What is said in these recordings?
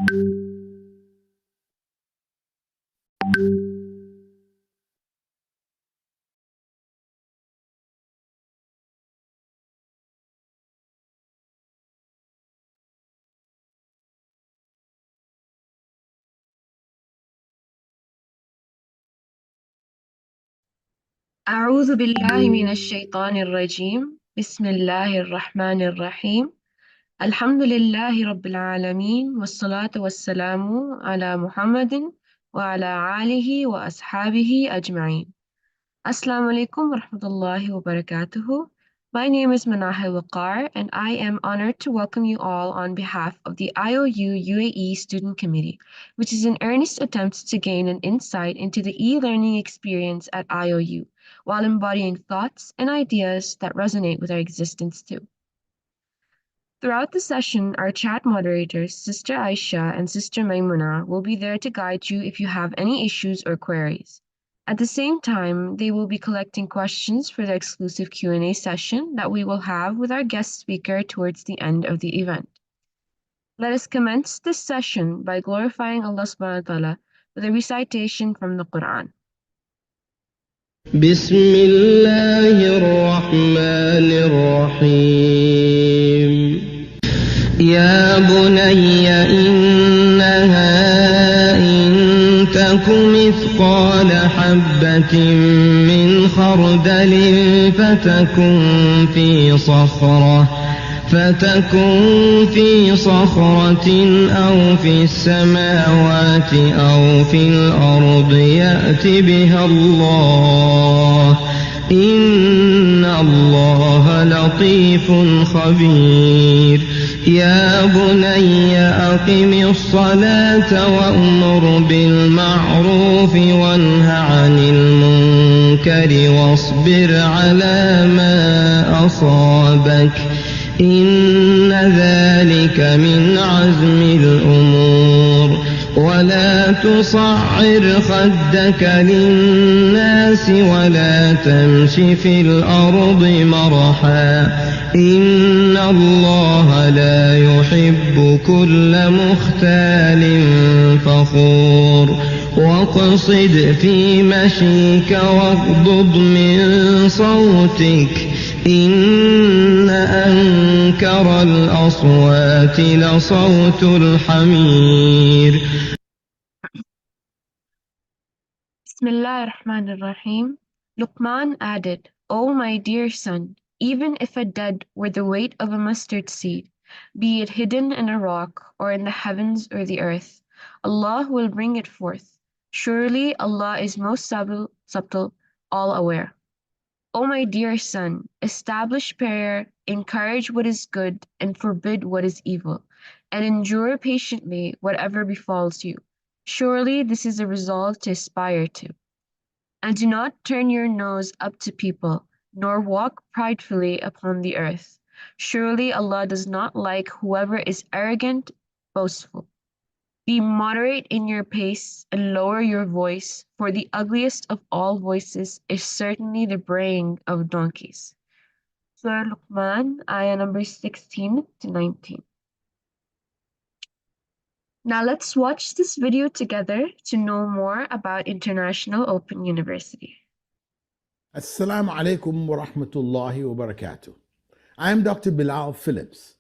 أعوذ بالله من الشيطان الرجيم بسم الله الرحمن الرحيم الحمد لله رب العالمين والصلاة والسلام على محمد وعلى آله وأصحابه أجمعين. Assalamu alaikum wa rahmatullahi wa barakatuhu. My name is Manahil Waqar and I am honored to welcome you all on behalf of the IOU UAE Student Committee, which is an earnest attempt to gain an insight into the e-learning experience at IOU, while embodying thoughts and ideas that resonate with our existence too. Throughout the session, our chat moderators, Sister Aisha and Sister Maimuna, will be there to guide you if you have any issues or queries. At the same time, they will be collecting questions for the exclusive Q&A session that we will have with our guest speaker towards the end of the event. Let us commence this session by glorifying Allah subhanahu wa ta'ala with a recitation from the Quran. بسم الله الرحمن الرحيم يا بني إنها إن تك مثقال حبة من خردل فتكن في صخرة أو في السماوات أو في الأرض يأت بها الله إن الله لطيف خبير يا بني أقم الصلاة وأمر بالمعروف وانه عن المنكر واصبر على ما أصابك إن ذلك من عزم الأمور ولا تصعر خدك للناس ولا تمش في الأرض مرحا إن الله لا يحب كل مختال فخور واقصد في مشيك واغضض من صوتك إن أنكر الأصوات لصوت الحمير Bismillah ar-Rahman ar-Rahim. Luqman added, O my dear son, even if a dead were the weight of a mustard seed, be it hidden in a rock or in the heavens or the earth, Allah will bring it forth. Surely Allah is most subtle, all aware. O my dear son, establish prayer, encourage what is good, and forbid what is evil, and endure patiently whatever befalls you. Surely this is a resolve to aspire to. And do not turn your nose up to people, nor walk pridefully upon the earth. Surely Allah does not like whoever is arrogant, boastful. Be moderate in your pace and lower your voice, for the ugliest of all voices is certainly the braying of donkeys. Surah Luqman, ayah number 16 to 19. Now let's watch this video together to know more about International Open University. Assalamu alaikum wa rahmatullahi wa barakatuh. I am Dr. Bilal Phillips,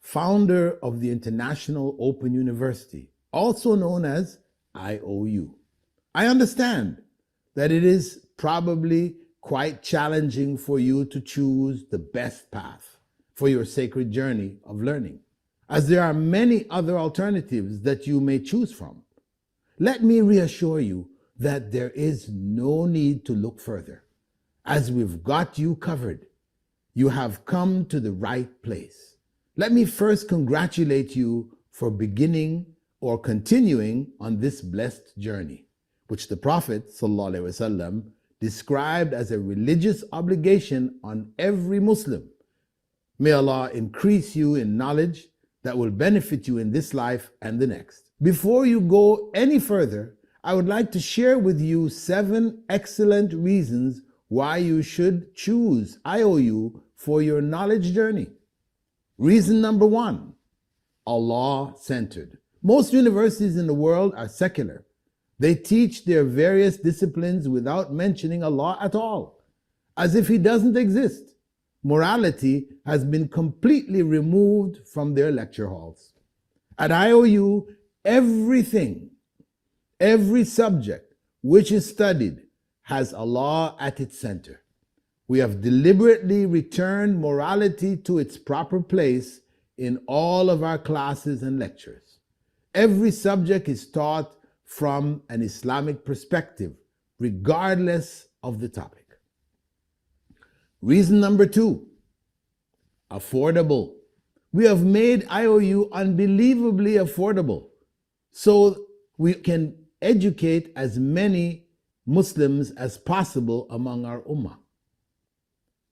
founder of the International Open University, also known as IOU. I understand that it is probably quite challenging for you to choose the best path for your sacred journey of learning, as there are many other alternatives that you may choose from. Let me reassure you that there is no need to look further, as we've got you covered. You have come to the right place. Let me first congratulate you for beginning or continuing on this blessed journey, which the Prophet ﷺ described as a religious obligation on every Muslim. May Allah increase you in knowledge that will benefit you in this life and the next. Before you go any further, I would like to share with you 7 excellent reasons why you should choose IOU for your knowledge journey. Reason number 1, Allah-centered. Most universities in the world are secular. They teach their various disciplines without mentioning Allah at all, as if He doesn't exist. Morality has been completely removed from their lecture halls. At IOU, everything, every subject which is studied has Allah at its center. We have deliberately returned morality to its proper place in all of our classes and lectures. Every subject is taught from an Islamic perspective, regardless of the topic. Reason number 2, affordable. We have made IOU unbelievably affordable so we can educate as many Muslims as possible among our ummah.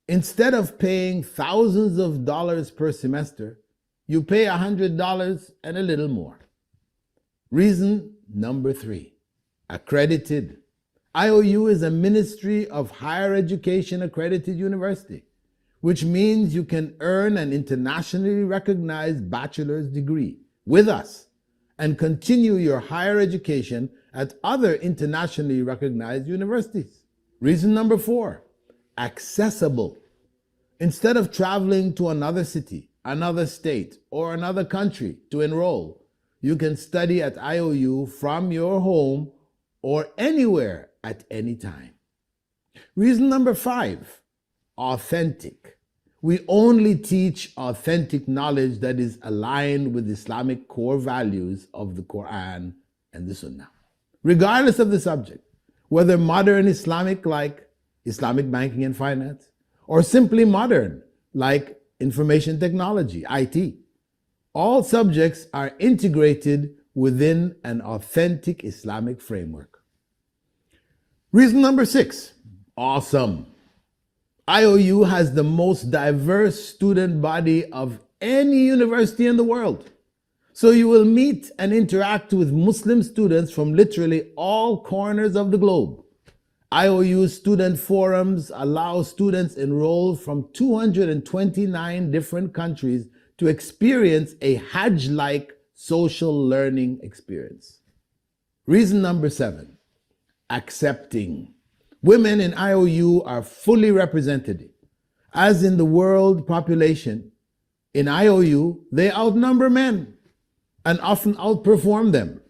Instead of paying thousands of dollars per semester, you pay $100 and a little more. Reason number 3, accredited. IOU is a Ministry of Higher Education accredited university, which means you can earn an internationally recognized bachelor's degree with us and continue your higher education at other internationally recognized universities. Reason number 4, accessible. Instead of traveling to another city, another state, or another country to enroll, you can study at IOU from your home or anywhere at any time. Reason number 5, authentic. We only teach authentic knowledge that is aligned with Islamic core values of the Quran and the Sunnah, regardless of the subject, whether modern Islamic like Islamic banking and finance, or simply modern like information technology, IT. All subjects are integrated within an authentic Islamic framework. Reason number 6, awesome. IOU has the most diverse student body of any university in the world. So you will meet and interact with Muslim students from literally all corners of the globe. IOU student forums allow students enrolled from 229 different countries to experience a Hajj-like social learning experience. Reason number 7, accepting. Women in IOU are fully represented. As in the world population, in IOU, they outnumber men and often outperform them.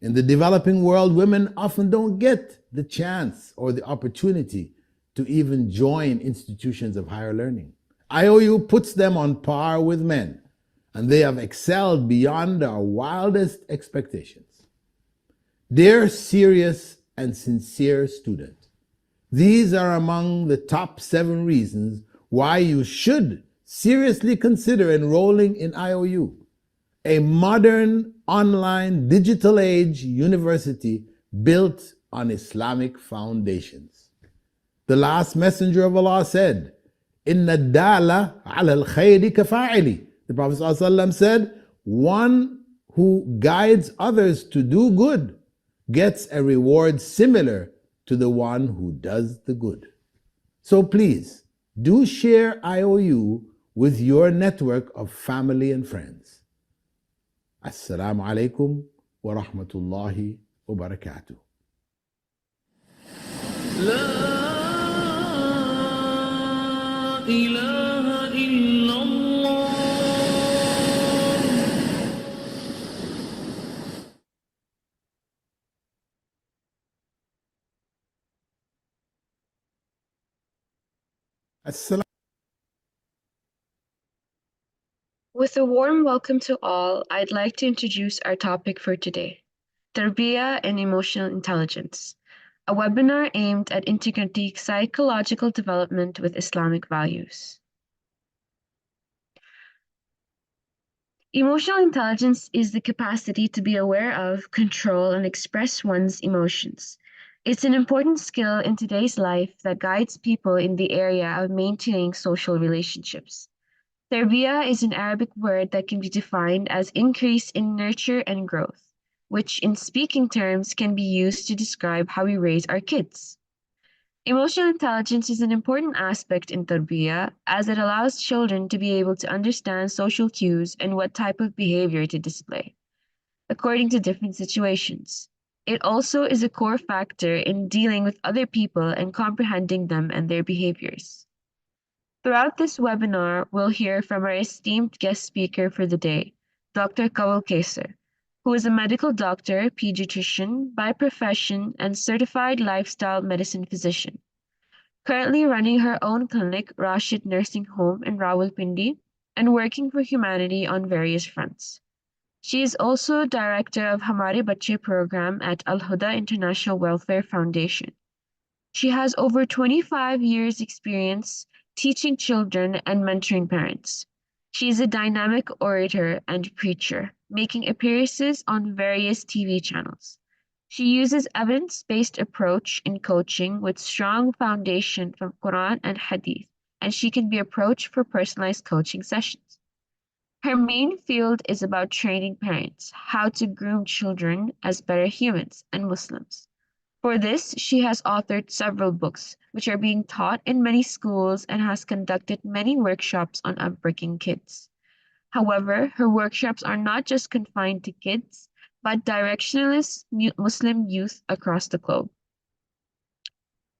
In the developing world, women often don't get the chance or the opportunity to even join institutions of higher learning. IOU puts them on par with men, and they have excelled beyond our wildest expectations. Dear serious and sincere student, these are among the top 7 reasons why you should seriously consider enrolling in IOU, a modern, online, digital age university built on Islamic foundations. The last messenger of Allah said, Inna dala ala al-khayri kafa'ili. The Prophet ﷺ said, one who guides others to do good gets a reward similar to the one who does the good. So please, do share IOU with your network of family and friends. Assalamu alaikum wa rahmatullahi wa barakatuh. لا إله إلا الله. Assalamu With a warm welcome to all, I'd like to introduce our topic for today, Tarbiyah and Emotional Intelligence, a webinar aimed at integrating psychological development with Islamic values. Emotional intelligence is the capacity to be aware of, control, and express one's emotions. It's an important skill in today's life that guides people in the area of maintaining social relationships. Tarbiyah is an Arabic word that can be defined as increase in nurture and growth, which in speaking terms can be used to describe how we raise our kids. Emotional intelligence is an important aspect in Tarbiyah as it allows children to be able to understand social cues and what type of behavior to display. according to different situations. It also is a core factor in dealing with other people and comprehending them and their behaviors. Throughout this webinar, we'll hear from our esteemed guest speaker for the day, Dr. Kawal Keser, who is a medical doctor, pediatrician by profession, and certified lifestyle medicine physician, currently running her own clinic, Rashid Nursing Home in Rawalpindi, and working for humanity on various fronts. She is also director of Hamare Bachche program at Al Huda International Welfare Foundation. She has over 25 years experience teaching children and mentoring parents. She is a dynamic orator and preacher, making appearances on various TV channels. She uses evidence-based approach in coaching with strong foundation from Quran and Hadith, and she can be approached for personalized coaching sessions. Her main field is about training parents how to groom children as better humans and Muslims. For this, she has authored several books, which are being taught in many schools and has conducted many workshops on upbringing kids. However, her workshops are not just confined to kids, but directionless Muslim youth across the globe.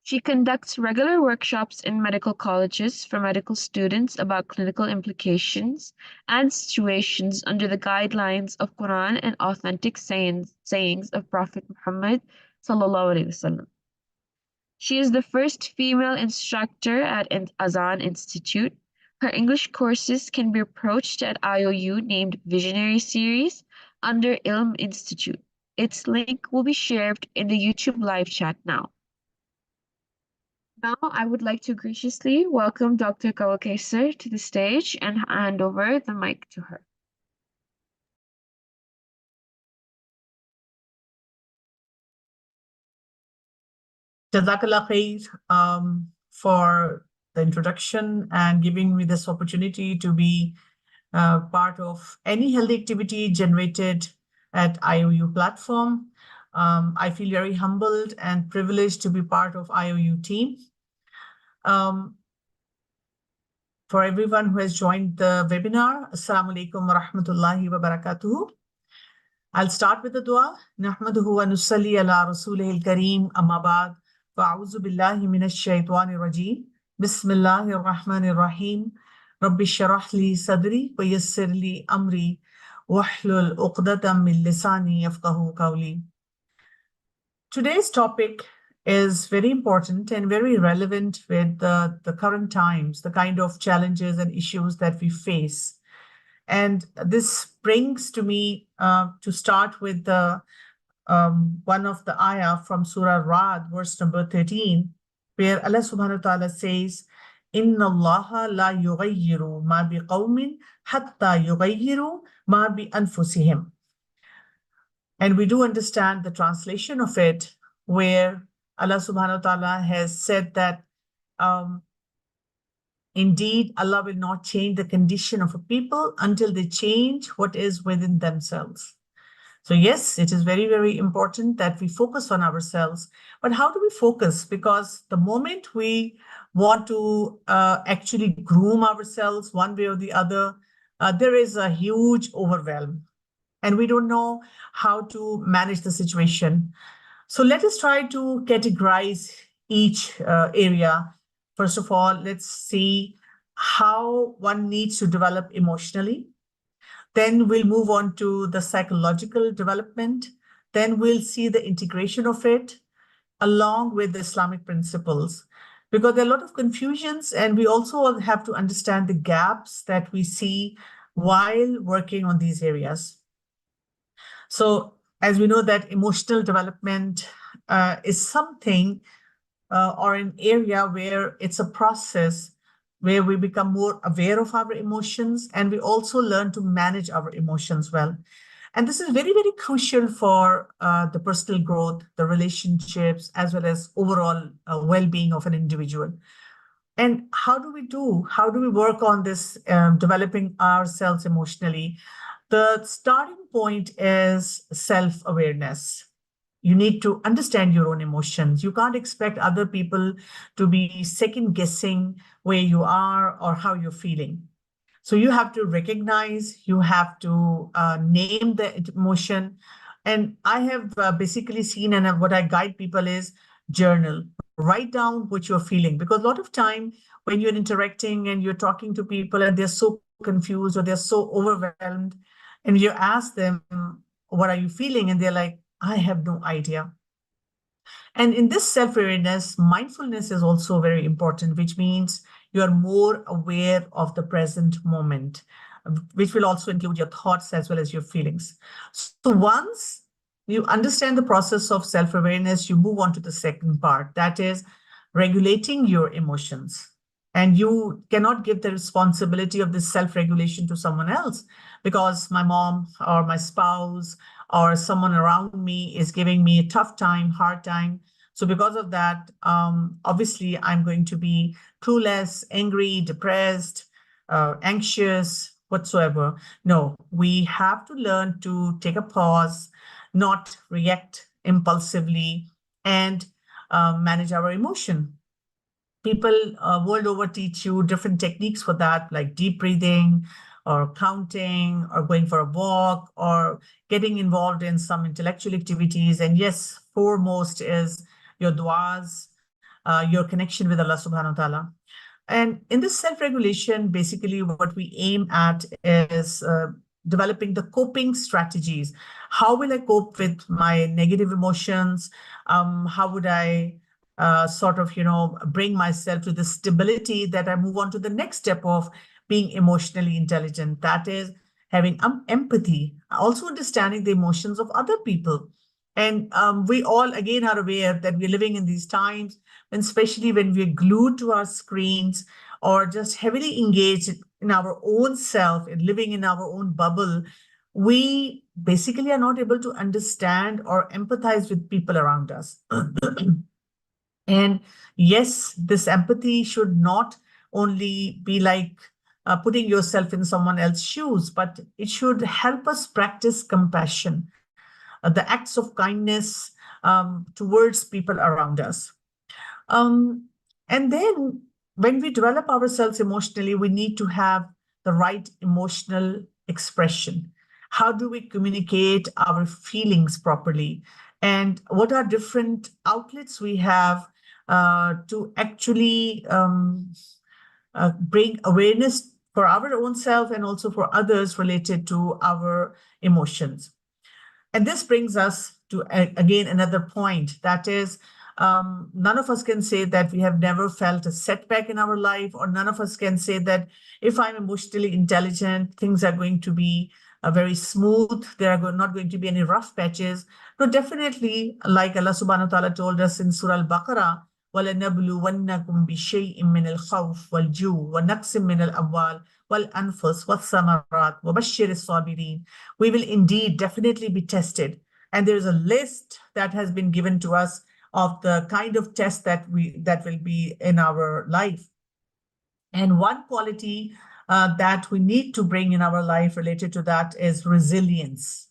She conducts regular workshops in medical colleges for medical students about clinical implications and situations under the guidelines of Quran and authentic sayings of Prophet Muhammad sallallahu alaihi wasallam. She is the first female instructor at an Azan Institute. Her English courses can be approached at IOU named Visionary Series under Ilm Institute. Its link will be shared in the YouTube live chat now. Now, I would like to graciously welcome Dr. Kawakaser to the stage and hand over the mic to her. Jazakallah khair for the introduction and giving me this opportunity to be part of any healthy activity generated at IOU platform. I feel very humbled and privileged to be part of IOU team. For everyone who has joined the webinar, Assalamu alaikum wa rahmatullahi wa barakatuhu. I'll start with the dua. Nahmaduhu wa nusalli ala rasulihil kareem amma ba'd. Fa'auzu billahi minash shaitanir rajim. Bismillahir rahmanir rahim. Rabbi shrah li sadri wa yassir li amri wahlul uqdatam min lisani yafqahu qawli. Today's topic is very important and very relevant with the current times, the kind of challenges and issues that we face. And this brings to me to start with the one of the ayah from Surah Ra'd, verse number 13, where Allah subhanahu wa ta'ala says, Inna Allah la yughayyiru ma bi qawmin hatta yughayyiru ma bi anfusihim. And we do understand the translation of it, where Allah subhanahu wa ta'ala has said that indeed, Allah will not change the condition of a people until they change what is within themselves. So yes, it is very, very important that we focus on ourselves. But how do we focus? Because the moment we want to actually groom ourselves one way or the other, there is a huge overwhelm. And we don't know how to manage the situation. So let us try to categorize each area. First of all, let's see how one needs to develop emotionally. Then we'll move on to the psychological development. Then we'll see the integration of it along with the Islamic principles. Because there are a lot of confusions, and we also have to understand the gaps that we see while working on these areas. So as we know that emotional development is something or an area where it's a process where we become more aware of our emotions, and we also learn to manage our emotions well. And this is very, very crucial for the personal growth, the relationships, as well as overall well-being of an individual. And how do we work on this, developing ourselves emotionally? The starting point is self-awareness. You need to understand your own emotions. You can't expect other people to be second guessing where you are or how you're feeling. So you have to recognize, you have to name the emotion. And I have basically seen, and what I guide people is journal, write down what you're feeling. Because a lot of time when you're interacting and you're talking to people and they're so confused or they're so overwhelmed, and you ask them, what are you feeling? And they're like, I have no idea. And in this self-awareness, mindfulness is also very important, which means you are more aware of the present moment, which will also include your thoughts as well as your feelings. So once you understand the process of self-awareness, you move on to the second part, that is regulating your emotions. And you cannot give the responsibility of this self-regulation to someone else, because my mom or my spouse or someone around me is giving me a tough time, hard time. So because of that, obviously, I'm going to be clueless, angry, depressed, anxious, whatsoever. No, we have to learn to take a pause, not react impulsively, and manage our emotion. People world over teach you different techniques for that, like deep breathing or counting or going for a walk or getting involved in some intellectual activities. And yes, foremost is your du'as, your connection with Allah subhanahu wa ta'ala. And in this self-regulation, basically what we aim at is developing the coping strategies. How will I cope with my negative emotions? How would I sort of, bring myself to the stability that I move on to the next step of being emotionally intelligent? That is having empathy, also understanding the emotions of other people. And we all, again, are aware that we're living in these times, and especially when we're glued to our screens or just heavily engaged in our own self and living in our own bubble, we basically are not able to understand or empathize with people around us. And yes, this empathy should not only be like putting yourself in someone else's shoes, but it should help us practice compassion, the acts of kindness towards people around us. And then when we develop ourselves emotionally, we need to have the right emotional expression. How do we communicate our feelings properly? And what are different outlets we have to actually bring awareness for our own self and also for others related to our emotions? And this brings us to, again, another point, that is, none of us can say that we have never felt a setback in our life, or none of us can say that if I'm emotionally intelligent, things are going to be very smooth. There are not going to be any rough patches. No, definitely, like Allah subhanahu wa ta'ala told us in Surah Al-Baqarah, وَلَنَبْلُوَنَّكُمْ بِشَيْءٍ مِّنَ الْخَوْفِ وَالْجُوعِ وَنَقْصٍ مِّنَ الْأَمْوَالِ وَالْأَنفُسِ وَالثَّمَرَاتِ وَبَشِّرِ الصَّابِرِينَ. We will indeed definitely be tested. And there is a list that has been given to us of the kind of test that will be in our life. And one quality that we need to bring in our life related to that is resilience,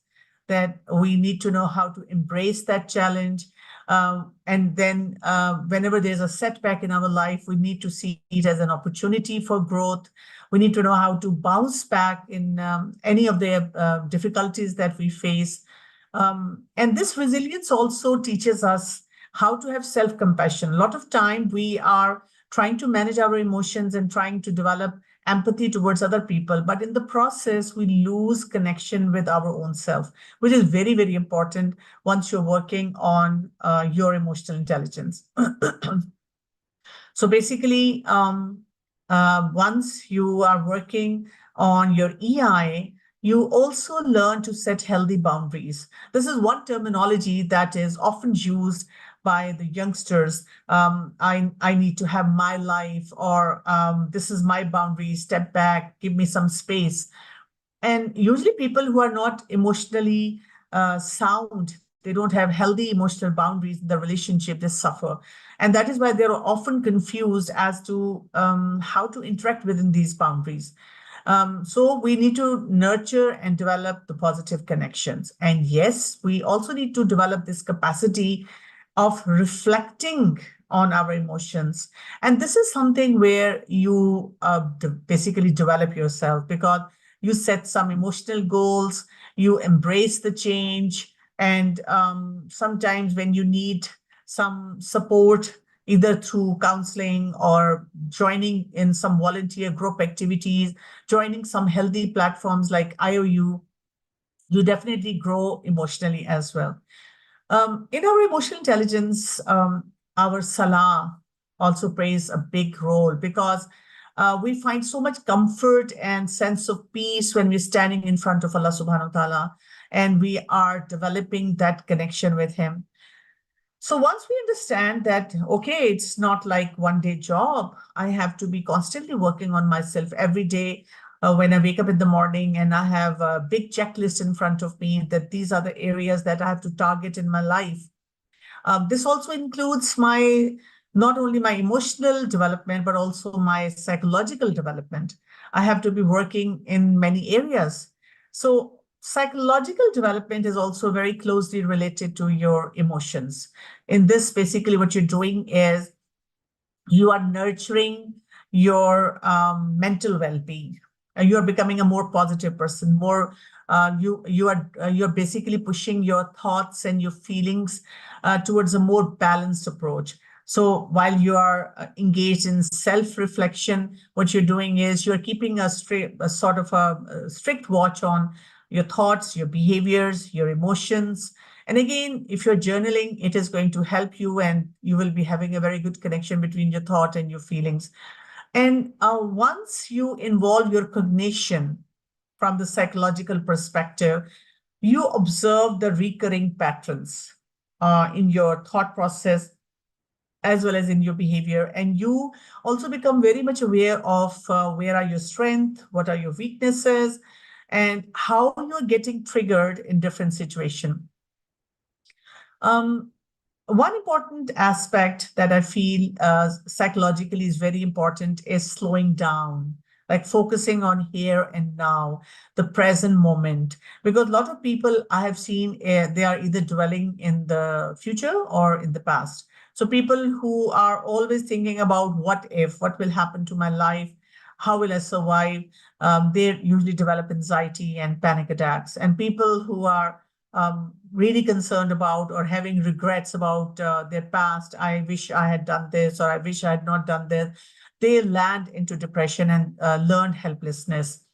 that we need to know how to embrace that challenge. And then whenever there's a setback in our life, we need to see it as an opportunity for growth. We need to know how to bounce back in any of the difficulties that we face. And this resilience also teaches us how to have self-compassion. A lot of time we are trying to manage our emotions and trying to develop empathy towards other people. But in the process, we lose connection with our own self, which is very, very important once you're working on your emotional intelligence. So basically, once you are working on your EI, you also learn to set healthy boundaries. This is one terminology that is often used by the youngsters. I need to have my life, or this is my boundary, step back, give me some space. And usually people who are not emotionally sound, they don't have healthy emotional boundaries in the relationship, they suffer. And that is why they're often confused as to how to interact within these boundaries. So we need to nurture and develop the positive connections. And yes, we also need to develop this capacity of reflecting on our emotions. And this is something where you basically develop yourself, because you set some emotional goals, you embrace the change, and sometimes when you need some support, either through counseling or joining in some volunteer group activities, joining some healthy platforms like IOU, you definitely grow emotionally as well. In our emotional intelligence, our salah also plays a big role, because we find so much comfort and sense of peace when we're standing in front of Allah subhanahu wa ta'ala, and we are developing that connection with Him. So once we understand that, okay, it's not like one day job, I have to be constantly working on myself every day. When I wake up in the morning and I have a big checklist in front of me, that these are the areas that I have to target in my life. This also includes my not only my emotional development, but also my psychological development. I have to be working in many areas. So psychological development is also very closely related to your emotions. In this, basically what you're doing is you are nurturing your mental well-being. You are becoming a more positive person, more you're basically pushing your thoughts and your feelings towards a more balanced approach. So while you are engaged in self-reflection, what you're doing is you're keeping a sort of a strict watch on your thoughts, your behaviors, your emotions. And again, if you're journaling, it is going to help you, and you will be having a very good connection between your thought and your feelings. And once you involve your cognition from the psychological perspective, you observe the recurring patterns in your thought process as well as in your behavior. And you also become very much aware of where are your strengths, what are your weaknesses, and how you're getting triggered in different situations. One important aspect that I feel psychologically is very important is slowing down, like focusing on here and now, the present moment. Because a lot of people I have seen, they are either dwelling in the future or in the past. So people who are always thinking about what if, what will happen to my life, how will I survive, they usually develop anxiety and panic attacks. And people who are really concerned about or having regrets about their past, I wish I had done this, or I wish I had not done this, they land into depression and learn helplessness.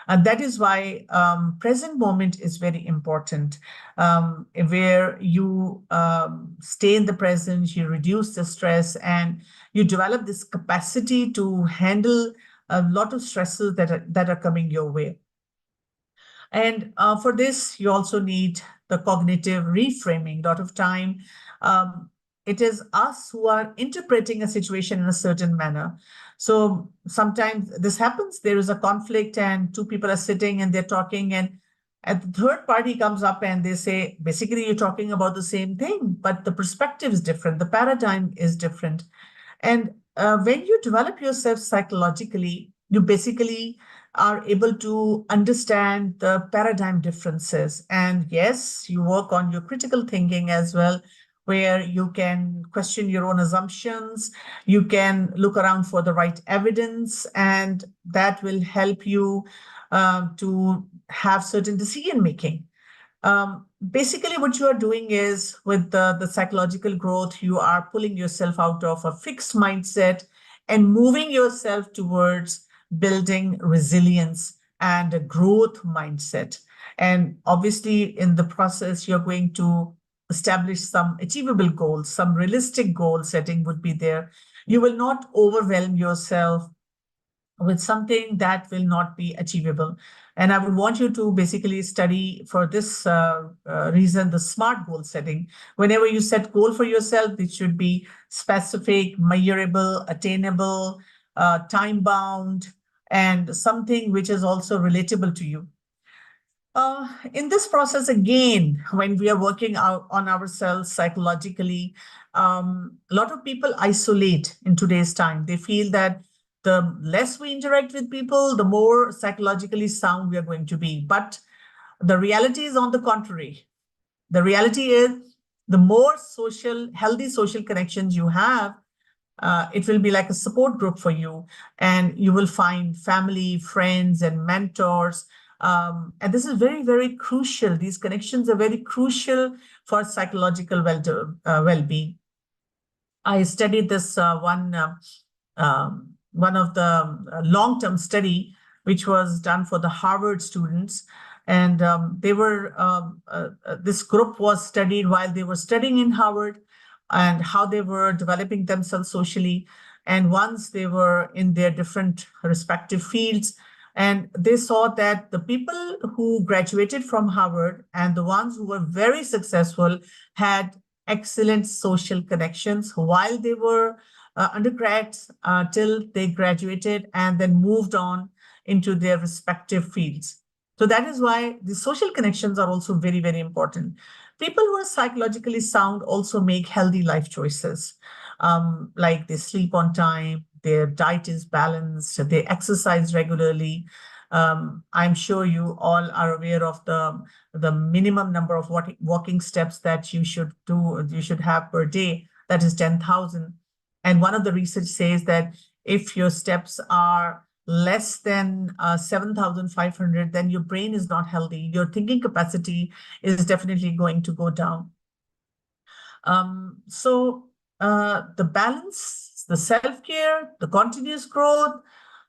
And that is why present moment is very important, where you stay in the present, you reduce the stress, and you develop this capacity to handle a lot of stresses that are coming your way. And for this, you also need the cognitive reframing. A lot of time, it is us who are interpreting a situation in a certain manner. So sometimes this happens, there is a conflict and two people are sitting and they're talking, and the third party comes up and they say, basically, you're talking about the same thing, but the perspective is different, the paradigm is different. And when you develop yourself psychologically, you basically are able to understand the paradigm differences. And yes, you work on your critical thinking as well, where you can question your own assumptions, you can look around for the right evidence, and that will help you to have certain decision making. Basically, what you are doing is with the psychological growth, you are pulling yourself out of a fixed mindset and moving yourself towards building resilience and a growth mindset. And obviously, in the process, you're going to establish some achievable goals, some realistic goal setting would be there. You will not overwhelm yourself with something that will not be achievable. And I would want you to basically study for this reason, the SMART goal setting. Whenever you set goal for yourself, it should be specific, measurable, attainable, time-bound, and something which is also relatable to you. In this process, again, when we are working out on ourselves psychologically, a lot of people isolate in today's time. They feel that the less we interact with people, the more psychologically sound we are going to be. But the reality is on the contrary. The reality is The more healthy social connections you have, it will be like a support group for you, and you will find family, friends, and mentors. And this is very, very crucial. These connections are very crucial for psychological well-being. I studied this one of the long-term study, which was done for the Harvard students. And this group was studied while they were studying in Harvard, and how they were developing themselves socially. And once they were in their different respective fields, and they saw that the people who graduated from Harvard and the ones who were very successful had excellent social connections while they were undergrads, till they graduated and then moved on into their respective fields. So that is why the social connections are also very, very important. People who are psychologically sound also make healthy life choices. Like they sleep on time, their diet is balanced, they exercise regularly. I'm sure you all are aware of the minimum number of walking steps that you should have per day. That is 10,000. And one of the research says that if your steps are less than 7,500, then your brain is not healthy. Your thinking capacity is definitely going to go down. The balance, the self-care, the continuous growth,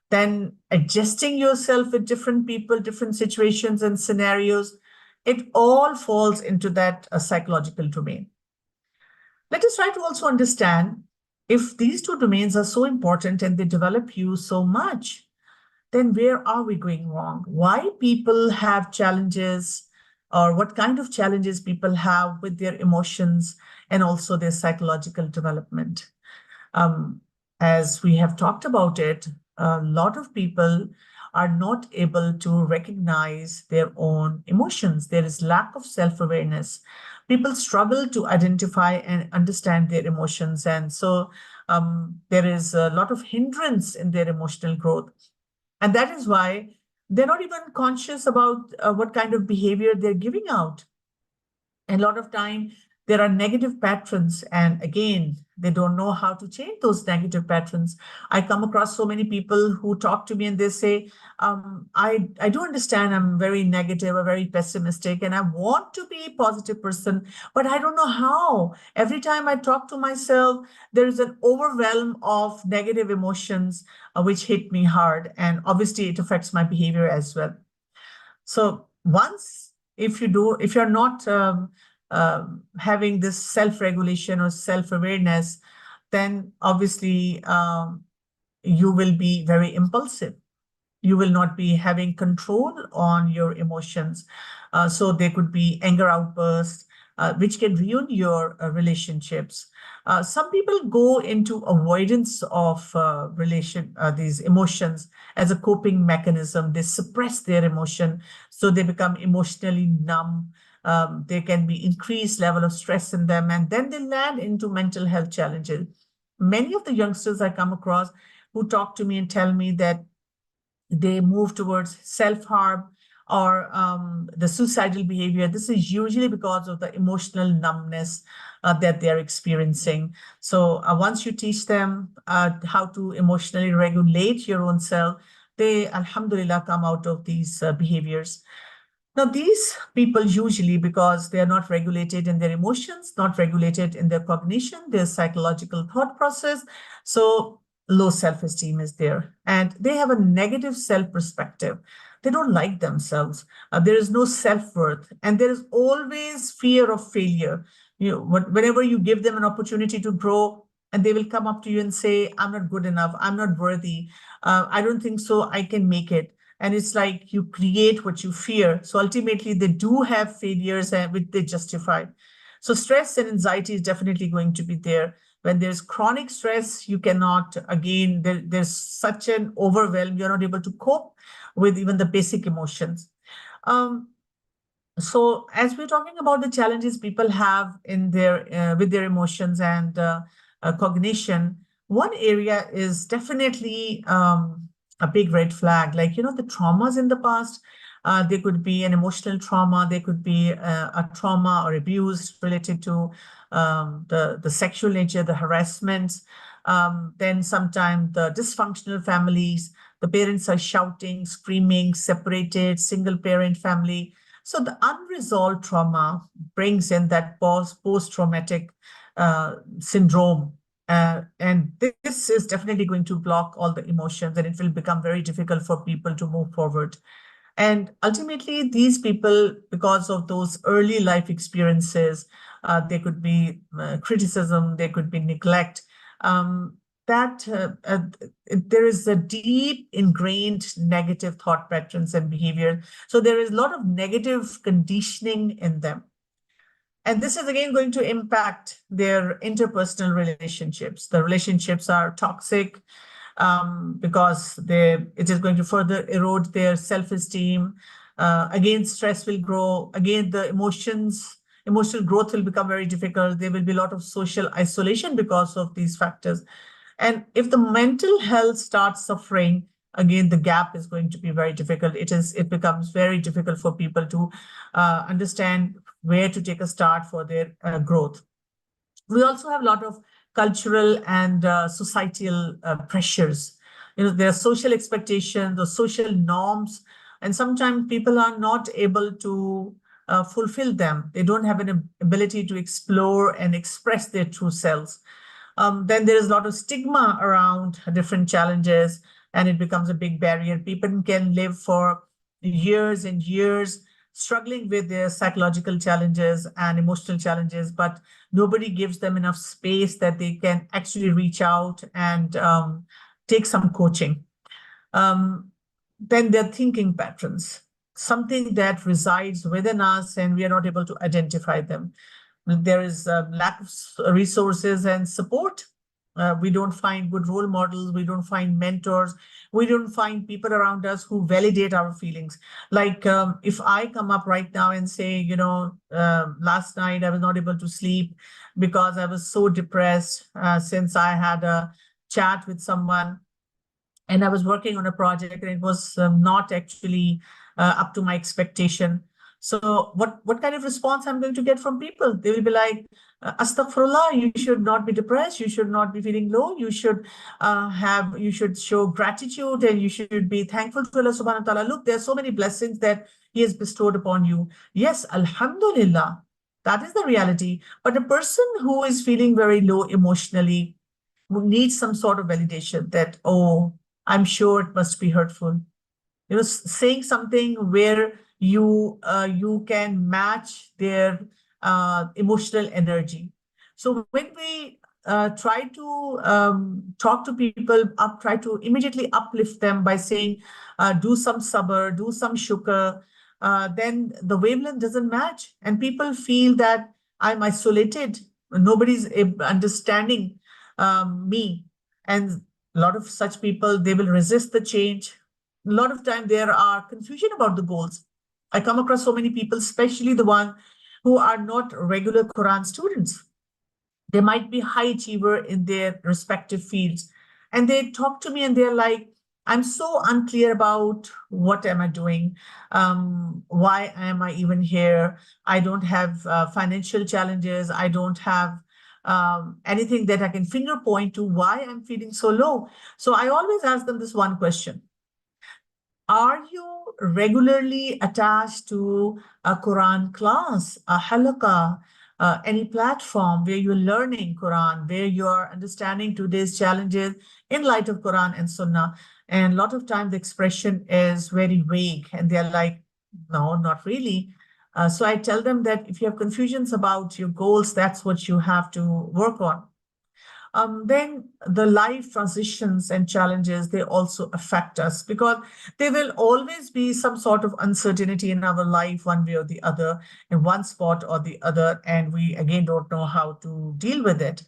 then adjusting yourself with different people, different situations and scenarios, it all falls into that psychological domain. Let us try to also understand, if these two domains are so important and they develop you so much, then where are we going wrong? Why people have challenges, or what kind of challenges people have with their emotions and also their psychological development? As we have talked about it, a lot of people are not able to recognize their own emotions. There is lack of self-awareness. People struggle to identify and understand their emotions. And so there is a lot of hindrance in their emotional growth. And that is why they're not even conscious about what kind of behavior they're giving out. And a lot of time there are negative patterns, and again, they don't know how to change those negative patterns. I come across so many people who talk to me and they say, I do understand I'm very negative or very pessimistic, and I want to be a positive person, but I don't know how. Every time I talk to myself, there is an overwhelm of negative emotions which hit me hard, and obviously it affects my behavior as well. So once, if you're not having this self-regulation or self-awareness, then obviously you will be very impulsive. You will not be having control on your emotions. So there could be anger outbursts, which can ruin your relationships. Some people go into avoidance of these emotions as a coping mechanism. They suppress their emotion, so they become emotionally numb. There can be increased level of stress in them, and then they land into mental health challenges. Many of the youngsters I come across who talk to me and tell me that they move towards self-harm or the suicidal behavior. This is usually because of the emotional numbness that they're experiencing. So once you teach them how to emotionally regulate your own self, they, alhamdulillah, come out of these behaviors. Now, these people usually, because they are not regulated in their emotions, not regulated in their cognition, their psychological thought process, so low self-esteem is there. And they have a negative self-perspective. They don't like themselves. There is no self-worth. And there is always fear of failure. Whenever you give them an opportunity to grow, and they will come up to you and say, I'm not good enough, I'm not worthy, I don't think so, I can make it. And it's like you create what you fear. So ultimately, they do have failures which they justify. So stress and anxiety is definitely going to be there. When there's chronic stress, you cannot, again, there's such an overwhelm, you're not able to cope with even the basic emotions. So as we're talking about the challenges people have in their with their emotions and cognition, one area is definitely a big red flag. Like, the traumas in the past. There could be an emotional trauma. There could be a trauma or abuse related to the sexual nature, the harassments. Then sometimes the dysfunctional families, the parents are shouting, screaming, separated, single parent family. So the unresolved trauma brings in that post-traumatic syndrome. And this is definitely going to block all the emotions, and it will become very difficult for people to move forward. And ultimately, these people, because of those early life experiences, there could be criticism, there could be neglect, that there is a deep ingrained negative thought patterns and behavior. So there is a lot of negative conditioning in them. And this is again going to impact their interpersonal relationships. The relationships are toxic because it is going to further erode their self-esteem. Again, stress will grow. Again, the emotional growth will become very difficult. There will be a lot of social isolation because of these factors. And if the mental health starts suffering, again, the gap is going to be very difficult. It becomes very difficult for people to understand where to take a start for their growth. We also have a lot of cultural and societal pressures. There are social expectations, the social norms, and sometimes people are not able to fulfill them. They don't have an ability to explore and express their true selves. Then there is a lot of stigma around different challenges, and it becomes a big barrier. People can live for years and years struggling with their psychological challenges and emotional challenges, but nobody gives them enough space that they can actually reach out and take some coaching. Then their thinking patterns, something that resides within us and we are not able to identify them. There is a lack of resources and support. We don't find good role models. We don't find mentors. We don't find people around us who validate our feelings. Like if I come up right now and say, last night I was not able to sleep because I was so depressed since I had a chat with someone and I was working on a project and it was not actually up to my expectation. So what kind of response I'm going to get from people? They will be like, Astaghfirullah, you should not be depressed. You should not be feeling low. You should show gratitude and you should be thankful to Allah subhanahu wa ta'ala. Look, there are so many blessings that He has bestowed upon you. Yes, Alhamdulillah, that is the reality. But a person who is feeling very low emotionally needs some sort of validation that, oh, I'm sure it must be hurtful. Saying something where you can match their emotional energy. So when we try to talk to people, try to immediately uplift them by saying, do some sabr, do some shukr, then the wavelength doesn't match. And people feel that I'm isolated. Nobody's understanding me. And a lot of such people, they will resist the change. A lot of time there are confusion about the goals. I come across so many people, especially the one who are not regular Quran students. They might be high achiever in their respective fields. And they talk to me and they're like, I'm so unclear about what am I doing? Why am I even here? I don't have financial challenges. I don't have anything that I can finger point to why I'm feeling so low. So I always ask them this one question. Are you regularly attached to a Quran class, a halaqah, any platform where you're learning Quran, where you are understanding today's challenges in light of Quran and Sunnah? And a lot of time the expression is very vague and they're like, no, not really. So I tell them that if you have confusions about your goals, that's what you have to work on. Then the life transitions and challenges, they also affect us because there will always be some sort of uncertainty in our life, one way or the other, in one spot or the other, and we again don't know how to deal with it.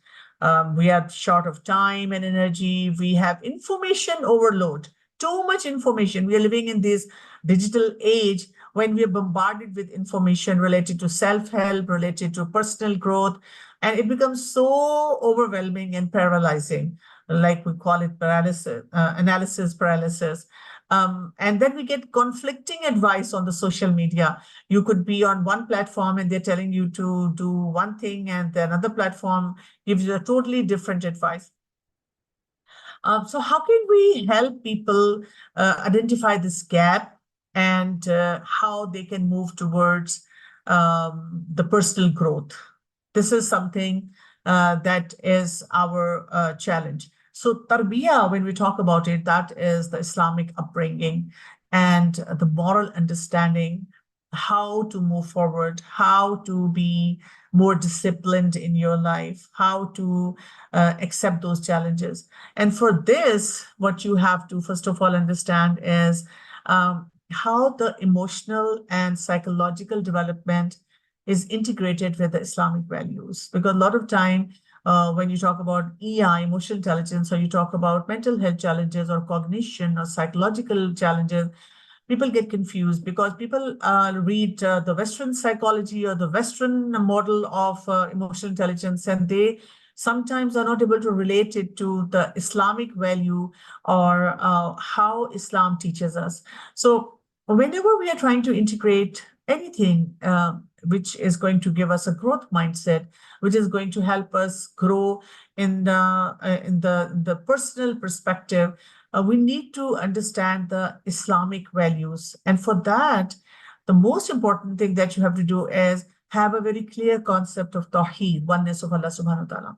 We are short of time and energy. We have information overload, too much information. We are living in this digital age when we are bombarded with information related to self-help, related to personal growth, and it becomes so overwhelming and paralyzing, like we call it paralysis, analysis paralysis. And then we get conflicting advice on the social media. You could be on one platform and they're telling you to do one thing, and the another platform gives you a totally different advice. So how can we help people identify this gap, and how they can move towards the personal growth? This is something that is our challenge. So tarbiyah, when we talk about it, that is the Islamic upbringing and the moral understanding, how to move forward, how to be more disciplined in your life, how to accept those challenges. And for this, what you have to first of all understand is how the emotional and psychological development is integrated with the Islamic values. Because a lot of time, when you talk about EI, emotional intelligence, or you talk about mental health challenges or cognition or psychological challenges, people get confused because people read the Western psychology or the Western model of emotional intelligence, and they sometimes are not able to relate it to the Islamic value or how Islam teaches us. So whenever we are trying to integrate anything which is going to give us a growth mindset, which is going to help us grow in the personal perspective, we need to understand the Islamic values. And for that, the most important thing that you have to do is have a very clear concept of Tawheed, oneness of Allah subhanahu wa ta'ala.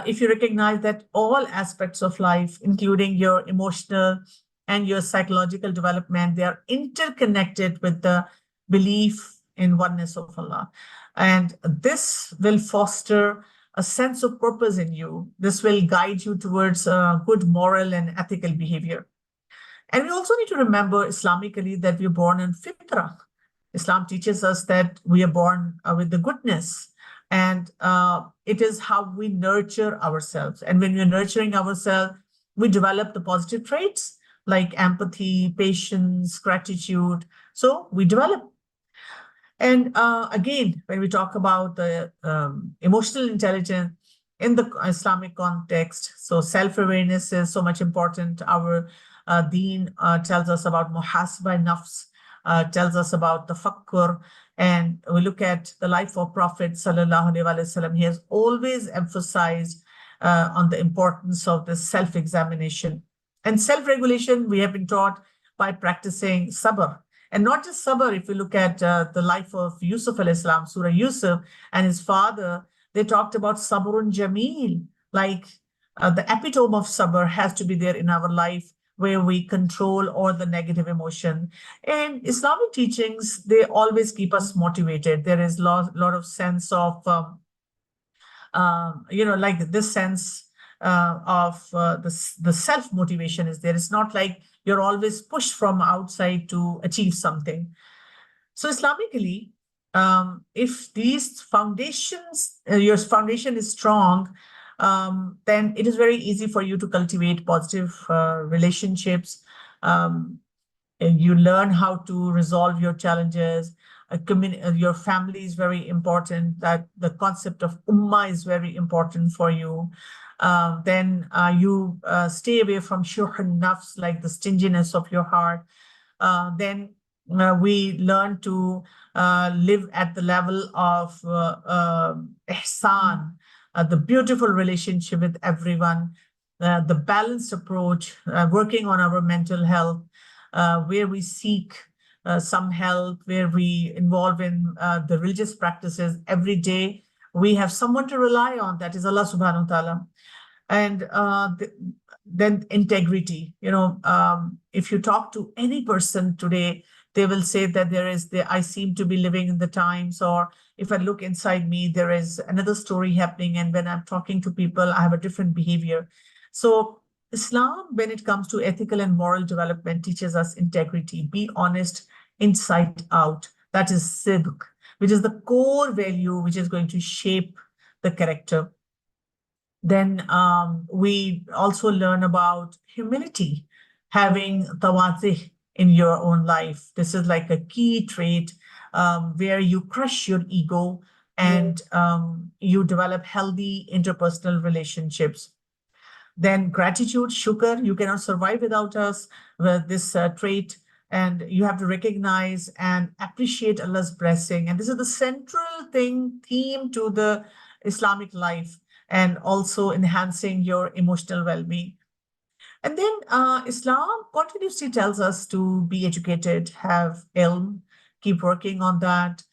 If you recognize that all aspects of life, including your emotional and your psychological development, they are interconnected with the belief in oneness of Allah. And this will foster a sense of purpose in you. This will guide you towards good moral and ethical behavior. And we also need to remember Islamically that we're born in fitrah. Islam teaches us that we are born with the goodness, and it is how we nurture ourselves. And when we're nurturing ourselves, we develop the positive traits like empathy, patience, gratitude. So we develop. And again, when we talk about the emotional intelligence in the Islamic context, so self-awareness is so much important. Our deen tells us about muhasabah nafs, tells us about the fakkur, and we look at the life of Prophet Sallallahu Alaihi Wasallam. He has always emphasized on the importance of this self-examination. And self-regulation, we have been taught by practicing sabr. And not just sabr, if you look at the life of Yusuf al-Islam, Surah Yusuf, and his father, they talked about sabrun jameel, like the epitome of sabr has to be there in our life, where we control all the negative emotion. And Islamic teachings, they always keep us motivated. There is a lot of sense of, like this sense of the self-motivation is there. It's not like you're always pushed from outside to achieve something. So Islamically, if these foundations, your foundation is strong, then it is very easy for you to cultivate positive relationships. And you learn how to resolve your challenges. Your family is very important. That the concept of ummah is very important for you. Then you stay away from shuh nafs, like the stinginess of your heart. Then we learn to live at the level of ihsan, the beautiful relationship with everyone, the balanced approach, working on our mental health, where we seek some help, where we involve in the religious practices every day. We have someone to rely on, that is Allah subhanahu wa ta'ala. And then integrity. If you talk to any person today, they will say that I seem to be living in the times, or if I look inside me, there is another story happening. And when I'm talking to people, I have a different behavior. So Islam, when it comes to ethical and moral development, teaches us integrity, be honest inside out. That is sidq, which is the core value which is going to shape the character. Then we also learn about humility, having tawazih in your own life. This is like a key trait where you crush your ego and you develop healthy interpersonal relationships. Then gratitude, shukr, you cannot survive without us with this trait. And you have to recognize and appreciate Allah's blessing. And this is the central theme to the Islamic life, and also enhancing your emotional well-being. And then Islam continuously tells us to be educated, have ilm, keep working on that,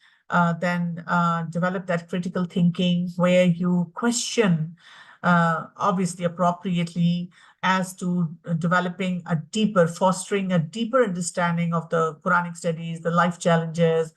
then develop that critical thinking where you question, obviously appropriately, as to developing a deeper, fostering a deeper understanding of the Quranic studies, the life challenges,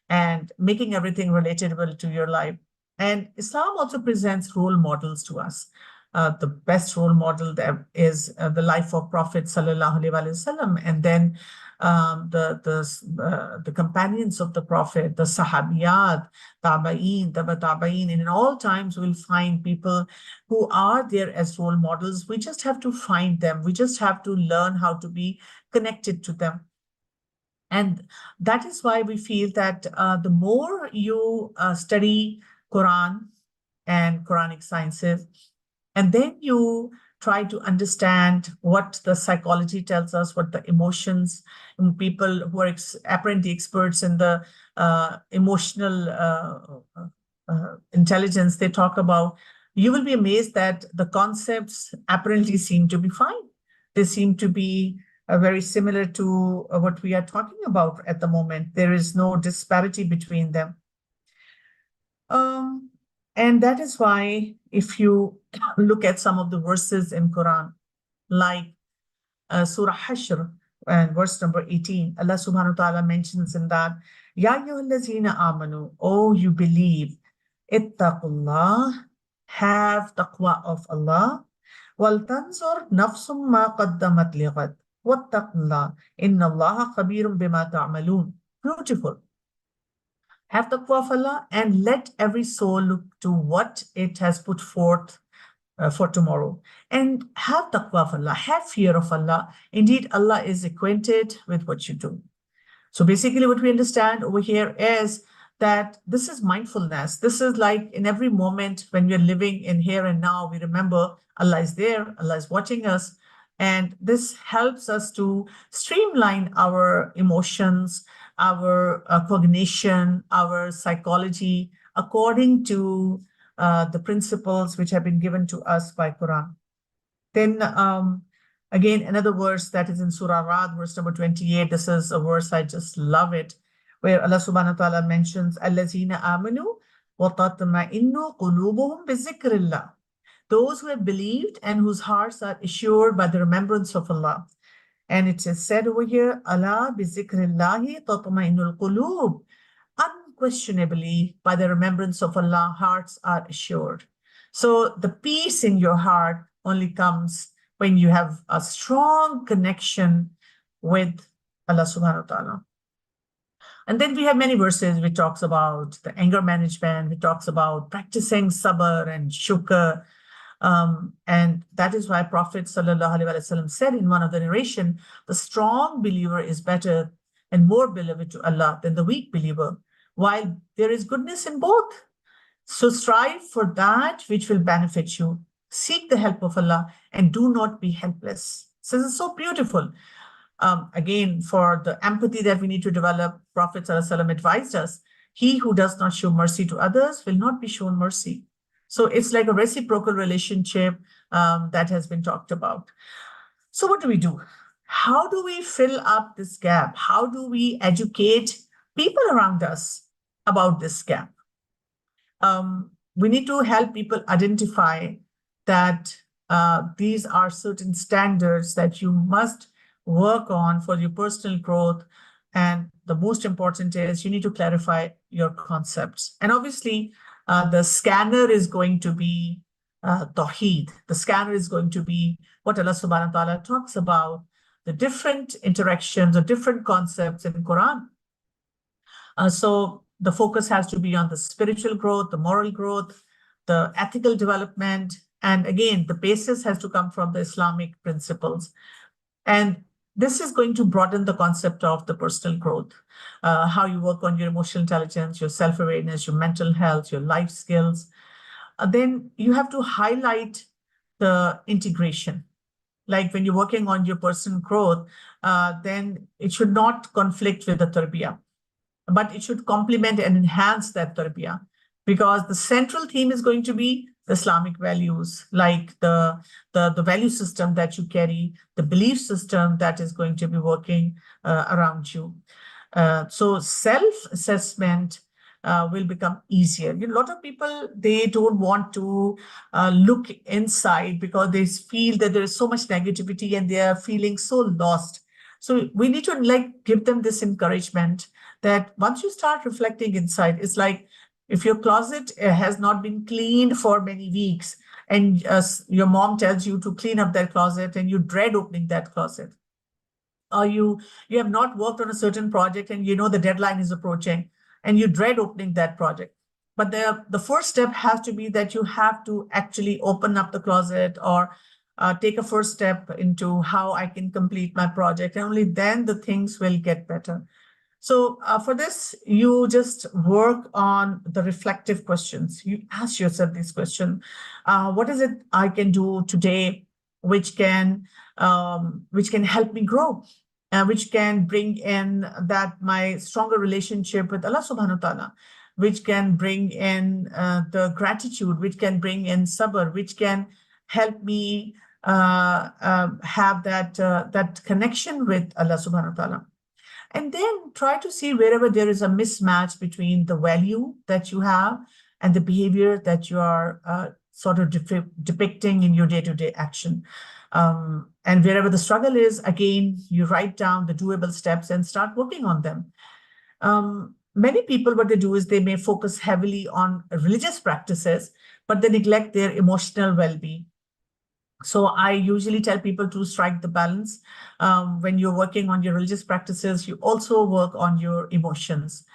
and making everything relatable to your life. And Islam also presents role models to us. The best role model there is the life of Prophet Sallallahu Alaihi Wasallam, and then the companions of the Prophet, the Sahabiyat, Tabaeen, Taba Tabaeen. And in all times, we'll find people who are there as role models. We just have to find them. We just have to learn how to be connected to them. And that is why we feel that the more you study Quran and Quranic sciences, and then you try to understand what the psychology tells us, what the emotions, people who are apparently experts in the emotional intelligence they talk about, you will be amazed that the concepts apparently seem to be fine. They seem to be very similar to what we are talking about at the moment. There is no disparity between them. And that is why if you look at some of the verses in Quran, like Surah Hashr and verse number 18, Allah subhanahu wa ta'ala mentions in that, Ya ayyuhallazina amanu, oh you believe, ittaqullah, have taqwa of Allah, wal tanzur nafsum ma qaddamat lighad, wattaqullah, inna Allah khabirum bima ta'malun. Beautiful. Have taqwa of Allah, and let every soul look to what it has put forth for tomorrow. And have taqwa of Allah, have fear of Allah. Indeed, Allah is acquainted with what you do. So basically what we understand over here is that this is mindfulness. This is like in every moment when we're living in here and now, we remember Allah is there, Allah is watching us. And this helps us to streamline our emotions, our cognition, our psychology, according to the principles which have been given to us by Quran. Then again, another verse that is in Surah Ra'd, verse number 28. This is a verse, I just love it, where Allah subhanahu wa ta'ala mentions, Allazina amanu wa tatma'innu qulubuhum bi zikrillah. Those who have believed and whose hearts are assured by the remembrance of Allah. And it is said over here, Allah bi zikrillahi tatma'innul qulub. Unquestionably, by the remembrance of Allah, hearts are assured. So the peace in your heart only comes when you have a strong connection with Allah subhanahu wa ta'ala. And then we have many verses which talks about the anger management, which talks about practicing sabr and shukr. And that is why Prophet Sallallahu Alaihi Wasallam said in one of the narration, the strong believer is better and more beloved to Allah than the weak believer, while there is goodness in both. So strive for that which will benefit you. Seek the help of Allah and do not be helpless. So this is so beautiful. Again, for the empathy that we need to develop, Prophet ﷺ advised us, he who does not show mercy to others will not be shown mercy. So it's like a reciprocal relationship that has been talked about. So what do we do? How do we fill up this gap? How do we educate people around us about this gap? We need to help people identify that these are certain standards that you must work on for your personal growth. And the most important is you need to clarify your concepts. And obviously, the scanner is going to be Tawheed. The scanner is going to be what Allah subhanahu wa ta'ala talks about, the different interactions or different concepts in Quran. So the focus has to be on the spiritual growth, the moral growth, the ethical development. And again, the basis has to come from the Islamic principles. And this is going to broaden the concept of the personal growth, how you work on your emotional intelligence, your self-awareness, your mental health, your life skills. Then you have to highlight the integration. Like when you're working on your personal growth, then it should not conflict with the tarbiyah, but it should complement and enhance that tarbiyah, because the central theme is going to be the Islamic values, like the value system that you carry, the belief system that is going to be working around you. So self-assessment will become easier. A lot of people, they don't want to look inside because they feel that there is so much negativity and they are feeling so lost. So we need to like give them this encouragement that once you start reflecting inside, it's like if your closet has not been cleaned for many weeks and your mom tells you to clean up that closet and you dread opening that closet, or you have not worked on a certain project and you know the deadline is approaching and you dread opening that project. But the first step has to be that you have to actually open up the closet, or take a first step into how I can complete my project, and only then the things will get better. So for this, you just work on the reflective questions. You ask yourself this question: what is it I can do today which can help me grow, which can bring in that my stronger relationship with Allah subhanahu wa ta'ala, which can bring in the gratitude, which can bring in sabr, which can help me have that connection with Allah subhanahu wa ta'ala. And then try to see wherever there is a mismatch between the value that you have and the behavior that you are sort of depicting in your day-to-day action. And wherever the struggle is, again, you write down the doable steps and start working on them. Many people, what they do is they may focus heavily on religious practices, but they neglect their emotional well-being. So I usually tell people to strike the balance. When you're working on your religious practices, you also work on your emotions.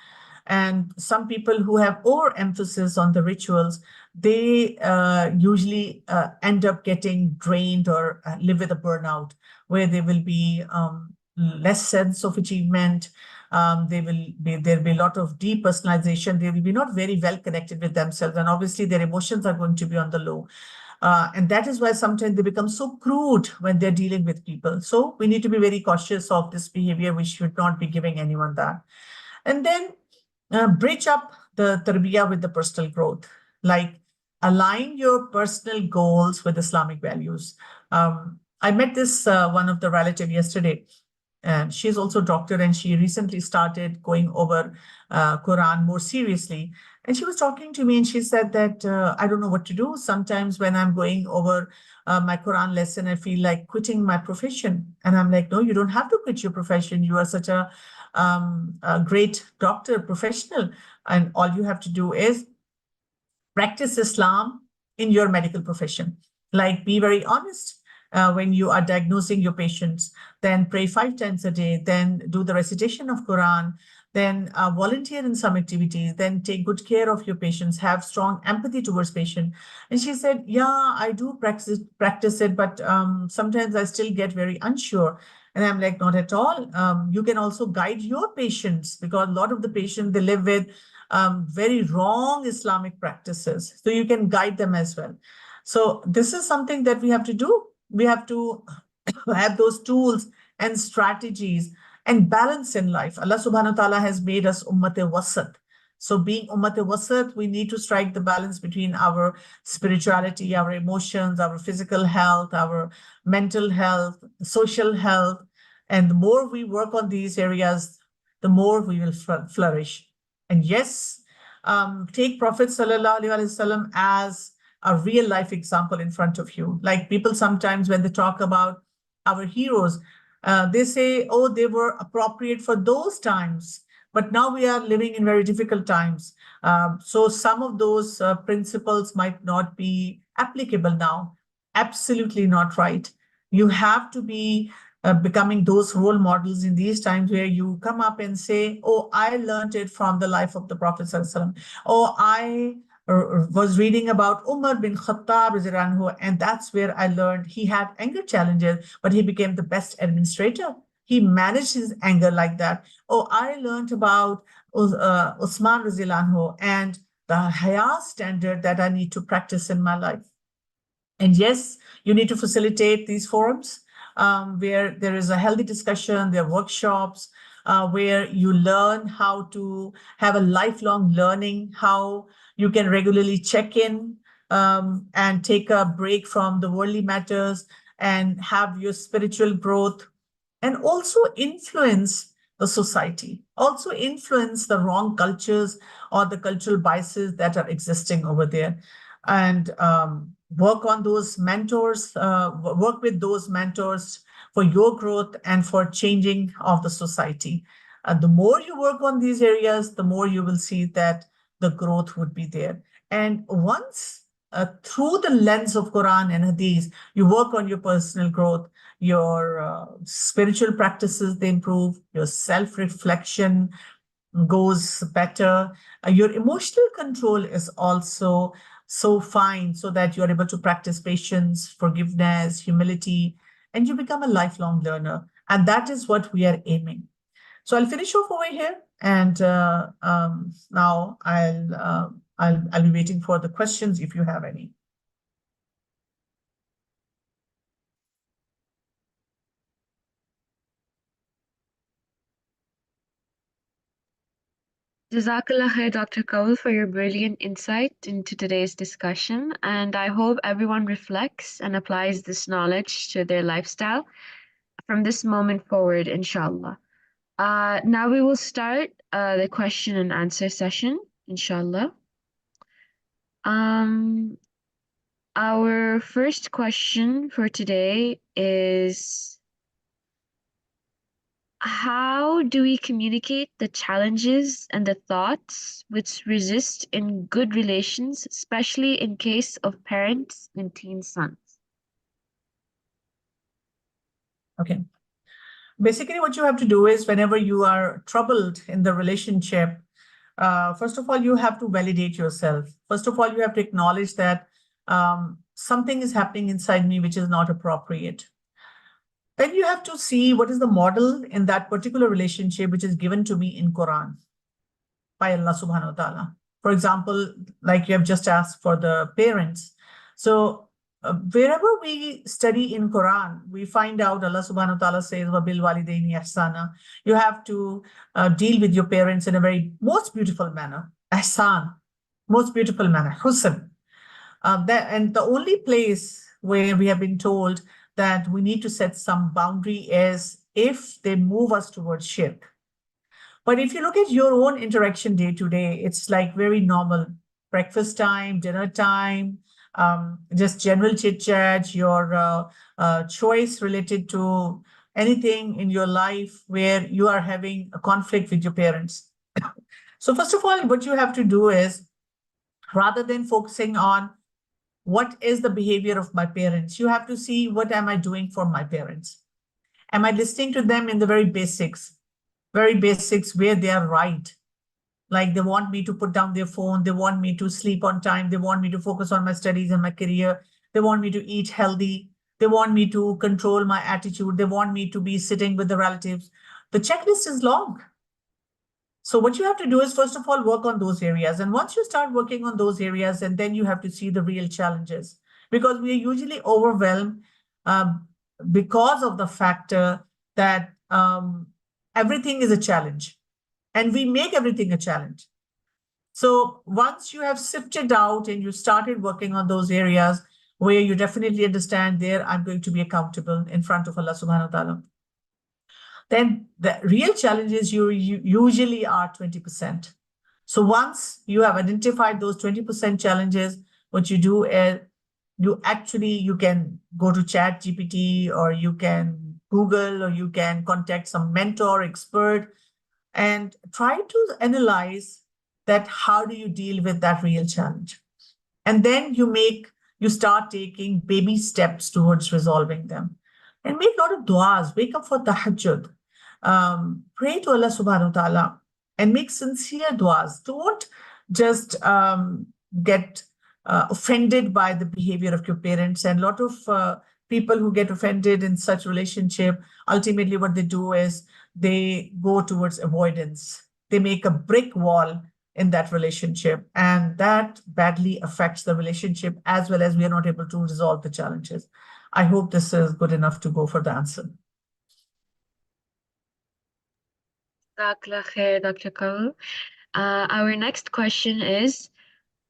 And some people who have overemphasis on the rituals, they usually end up getting drained or live with a burnout, where they will be less sense of achievement. There'll be a lot of depersonalization. They will be not very well connected with themselves. And obviously their emotions are going to be on the low. And that is why sometimes they become so crude when they're dealing with people. So we need to be very cautious of this behavior. We should not be giving anyone that. And then bridge up the tarbiyah with the personal growth, like align your personal goals with Islamic values. I met this one of the relative yesterday, and she's also a doctor, and she recently started going over Quran more seriously. And she was talking to me and she said that I don't know what to do. Sometimes when I'm going over my Quran lesson, I feel like quitting my profession. And I'm like, no, you don't have to quit your profession. You are such a great doctor, professional. And all you have to do is practice Islam in your medical profession. Like, be very honest. When you are diagnosing your patients, then pray 5 times a day, then do the recitation of Quran, then volunteer in some activities, then take good care of your patients, have strong empathy towards patient. And she said, yeah, I do practice it, but sometimes I still get very unsure. And I'm like, not at all. You can also guide your patients, because a lot of the patients, they live with very wrong Islamic practices. So you can guide them as well. So this is something that we have to do. We have to have those tools and strategies and balance in life. Allah subhanahu wa ta'ala has made us wasat. So being wasat, we need to strike the balance between our spirituality, our emotions, our physical health, our mental health, social health. And the more we work on these areas, the more we will flourish. And yes, take Prophet Sallallahu Alaihi Wasallam as a real life example in front of you. Like, people sometimes when they talk about our heroes, they say, oh, they were appropriate for those times, but now we are living in very difficult times. So some of those principles might not be applicable now. Absolutely not right. You have to be becoming those role models in these times, where you come up and say, oh, I learned it from the life of the Prophet Sallallahu Alaihi Wasallam. Oh, I was reading about Umar bin Khattab, and that's where I learned he had anger challenges, but he became the best administrator. He managed his anger like that. Oh, I learned about Usman and the haya standard that I need to practice in my life. And yes, you need to facilitate these forums where there is a healthy discussion, there are workshops where you learn how to have a lifelong learning, how you can regularly check in and take a break from the worldly matters and have your spiritual growth, and also influence the society, also influence the wrong cultures or the cultural biases that are existing over there, and work on those mentors, work with those mentors for your growth and for changing of the society. And the more you work on these areas, the more you will see that the growth would be there. And once through the lens of Quran and Hadith, you work on your personal growth, your spiritual practices, they improve, your self-reflection goes better, your emotional control is also so fine, so that you're able to practice patience, forgiveness, humility, and you become a lifelong learner. And that is what we are aiming. So I'll finish off over here, and now I'll be waiting for the questions if you have any. Jazakallah khair, Dr. Kaul, for your brilliant insight into today's discussion. And I hope everyone reflects and applies this knowledge to their lifestyle from this moment forward, inshallah. Now we will start the question and answer session, inshallah. Our first question for today is, how do we communicate the challenges and the thoughts which resist in good relations, especially in case of parents and teen sons? Okay. Basically, what you have to do is, whenever you are troubled in the relationship, first of all, you have to validate yourself. First of all, you have to acknowledge that something is happening inside me which is not appropriate. Then you have to see what is the model in that particular relationship which is given to me in Quran by Allah subhanahu wa ta'ala. For example, like you have just asked for the parents. So wherever we study in Quran, we find out Allah subhanahu wa ta'ala says, وَبِالْ وَالِدَيْنِ إِحْسَانًا. You have to deal with your parents in a very most beautiful manner. Ihsan, most beautiful manner. Husn. And the only place where we have been told that we need to set some boundary is if they move us towards shirk. But if you look at your own interaction day to day, it's like very normal. Breakfast time, dinner time, just general chit chat, your choice related to anything in your life where you are having a conflict with your parents. So first of all, what you have to do is, rather than focusing on what is the behavior of my parents, you have to see, what am I doing for my parents? Am I listening to them in the very basics where they are right? Like they want me to put down their phone, they want me to sleep on time, they want me to focus on my studies and my career, they want me to eat healthy, they want me to control my attitude, they want me to be sitting with the relatives. The checklist is long. So what you have to do is, first of all, work on those areas. And once you start working on those areas, and then you have to see the real challenges, because we are usually overwhelmed because of the factor that everything is a challenge, and we make everything a challenge. So once you have sifted out and you started working on those areas where you definitely understand, there I'm going to be accountable in front of Allah subhanahu wa ta'ala, then the real challenges you usually are 20%. So once you have identified those 20% challenges, what you do is you can go to Chat GPT, or you can Google, or you can contact some mentor, expert, and try to analyze that how do you deal with that real challenge. And then you start taking baby steps towards resolving them. And make a lot of du'as, wake up for tahajjud, pray to Allah subhanahu wa ta'ala, and make sincere du'as. Don't just get offended by the behavior of your parents. And a lot of people who get offended in such relationship, ultimately what they do is they go towards avoidance. They make a brick wall in that relationship. And that badly affects the relationship as well as we are not able to resolve the challenges. I hope this is good enough to go for the answer. Jazakallah khair, Dr. Kaul. Our next question is,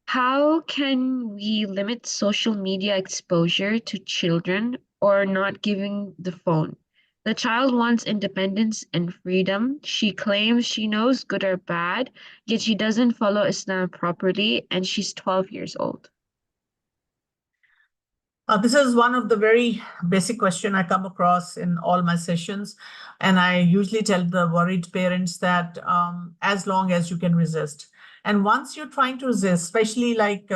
how can we limit social media exposure to children or not giving the phone? The child wants independence and freedom. She claims she knows good or bad, yet she doesn't follow Islam properly, and she's 12 years old. This is one of the very basic question I come across in all my sessions. And I usually tell the worried parents that as long as you can resist. And once you're trying to resist, especially like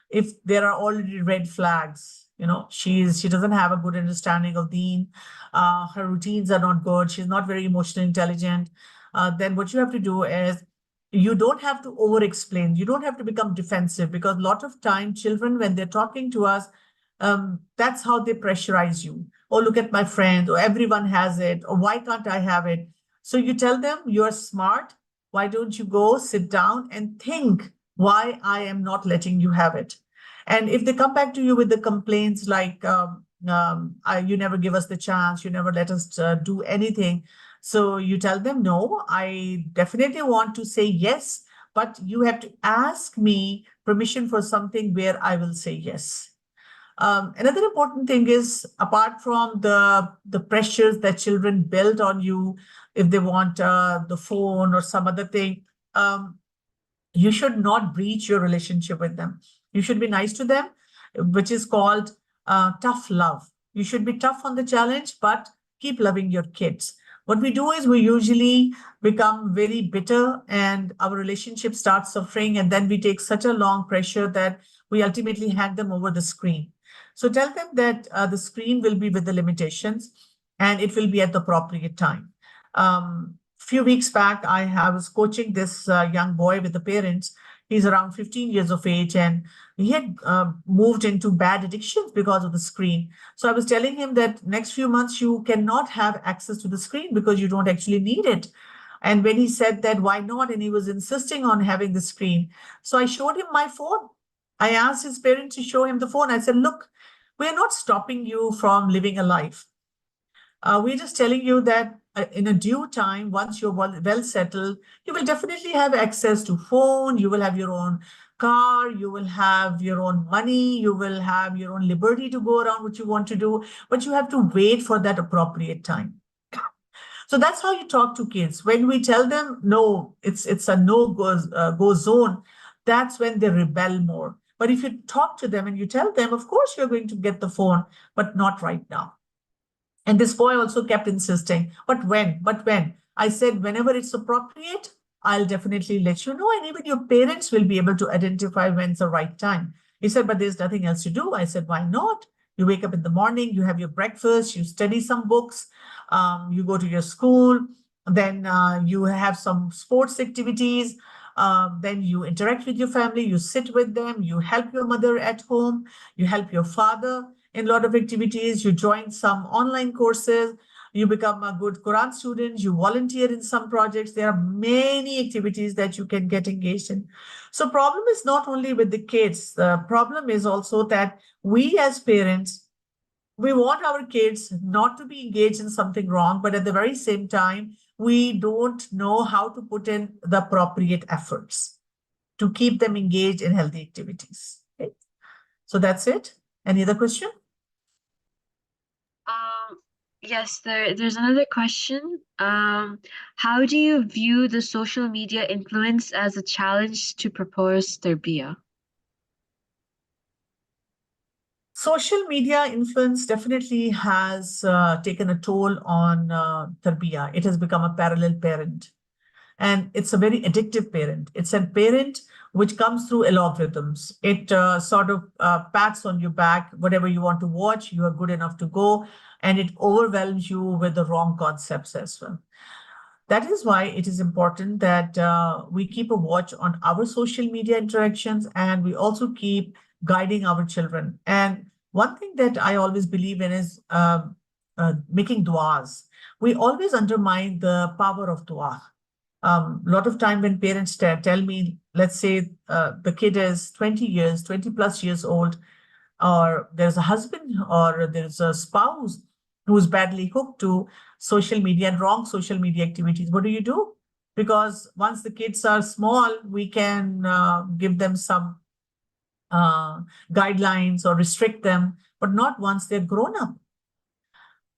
if there are already red flags, she doesn't have a good understanding of deen, her routines are not good, she's not very emotionally intelligent, then what you have to do is you don't have to over explain, you don't have to become defensive, because a lot of time children, when they're talking to us, that's how they pressurize you. Oh, look at my friend, or everyone has it, or why can't I have it? So you tell them, you're smart, why don't you go sit down and think why I am not letting you have it? And if they come back to you with the complaints like, you never give us the chance, you never let us do anything. So you tell them, no, I definitely want to say yes, but you have to ask me permission for something where I will say yes. Another important thing is, apart from the pressures that children build on you, if they want the phone or some other thing, you should not breach your relationship with them. You should be nice to them, which is called tough love. You should be tough on the challenge, but keep loving your kids. What we do is we usually become very bitter and our relationship starts suffering. And then we take such a long pressure that we ultimately hand them over the screen. So tell them that the screen will be with the limitations and it will be at the appropriate time. Few weeks back, I was coaching this young boy with the parents. He's around 15 years of age and he had moved into bad addictions because of the screen. So I was telling him that next few months you cannot have access to the screen because you don't actually need it. And when he said that, why not? And he was insisting on having the screen. So I showed him my phone. I asked his parents to show him the phone. I said, look, we're not stopping you from living a life. We're just telling you that in a due time, once you're well settled, you will definitely have access to phone, you will have your own car, you will have your own money, you will have your own liberty to go around what you want to do, but you have to wait for that appropriate time. So that's how you talk to kids. When we tell them, no, it's a no-go zone, that's when they rebel more. But if you talk to them and you tell them, of course, you're going to get the phone, but not right now. And this boy also kept insisting, but when? But when? I said, whenever it's appropriate, I'll definitely let you know. And even your parents will be able to identify when's the right time. He said, but there's nothing else to do. I said, why not? You wake up in the morning, you have your breakfast, you study some books, you go to your school, then you have some sports activities, then you interact with your family, you sit with them, you help your mother at home, you help your father in a lot of activities, you join some online courses, you become a good Quran student, you volunteer in some projects. There are many activities that you can get engaged in. So problem is not only with the kids, the problem is also that we as parents, we want our kids not to be engaged in something wrong, but at the very same time, we don't know how to put in the appropriate efforts to keep them engaged in healthy activities. Okay? So that's it. Any other question? Yes, there's another question. How do you view the social media influence as a challenge to propose tarbiyah? Social media influence definitely has taken a toll on Tarbiyah. It has become a parallel parent. And it's a very addictive parent. It's a parent which comes through algorithms. It sort of pats on your back, whatever you want to watch, you are good enough to go, and it overwhelms you with the wrong concepts as well. That is why it is important that we keep a watch on our social media interactions and we also keep guiding our children. And one thing that I always believe in is making du'as. We always undermine the power of dua. Lot of time when parents tell me, let's say the kid is 20 years, 20 plus years old, or there's a husband or there's a spouse who's badly hooked to social media and wrong social media activities. What do you do? Because once the kids are small, we can give them some uh, guidelines or restrict them, but not once they're grown up.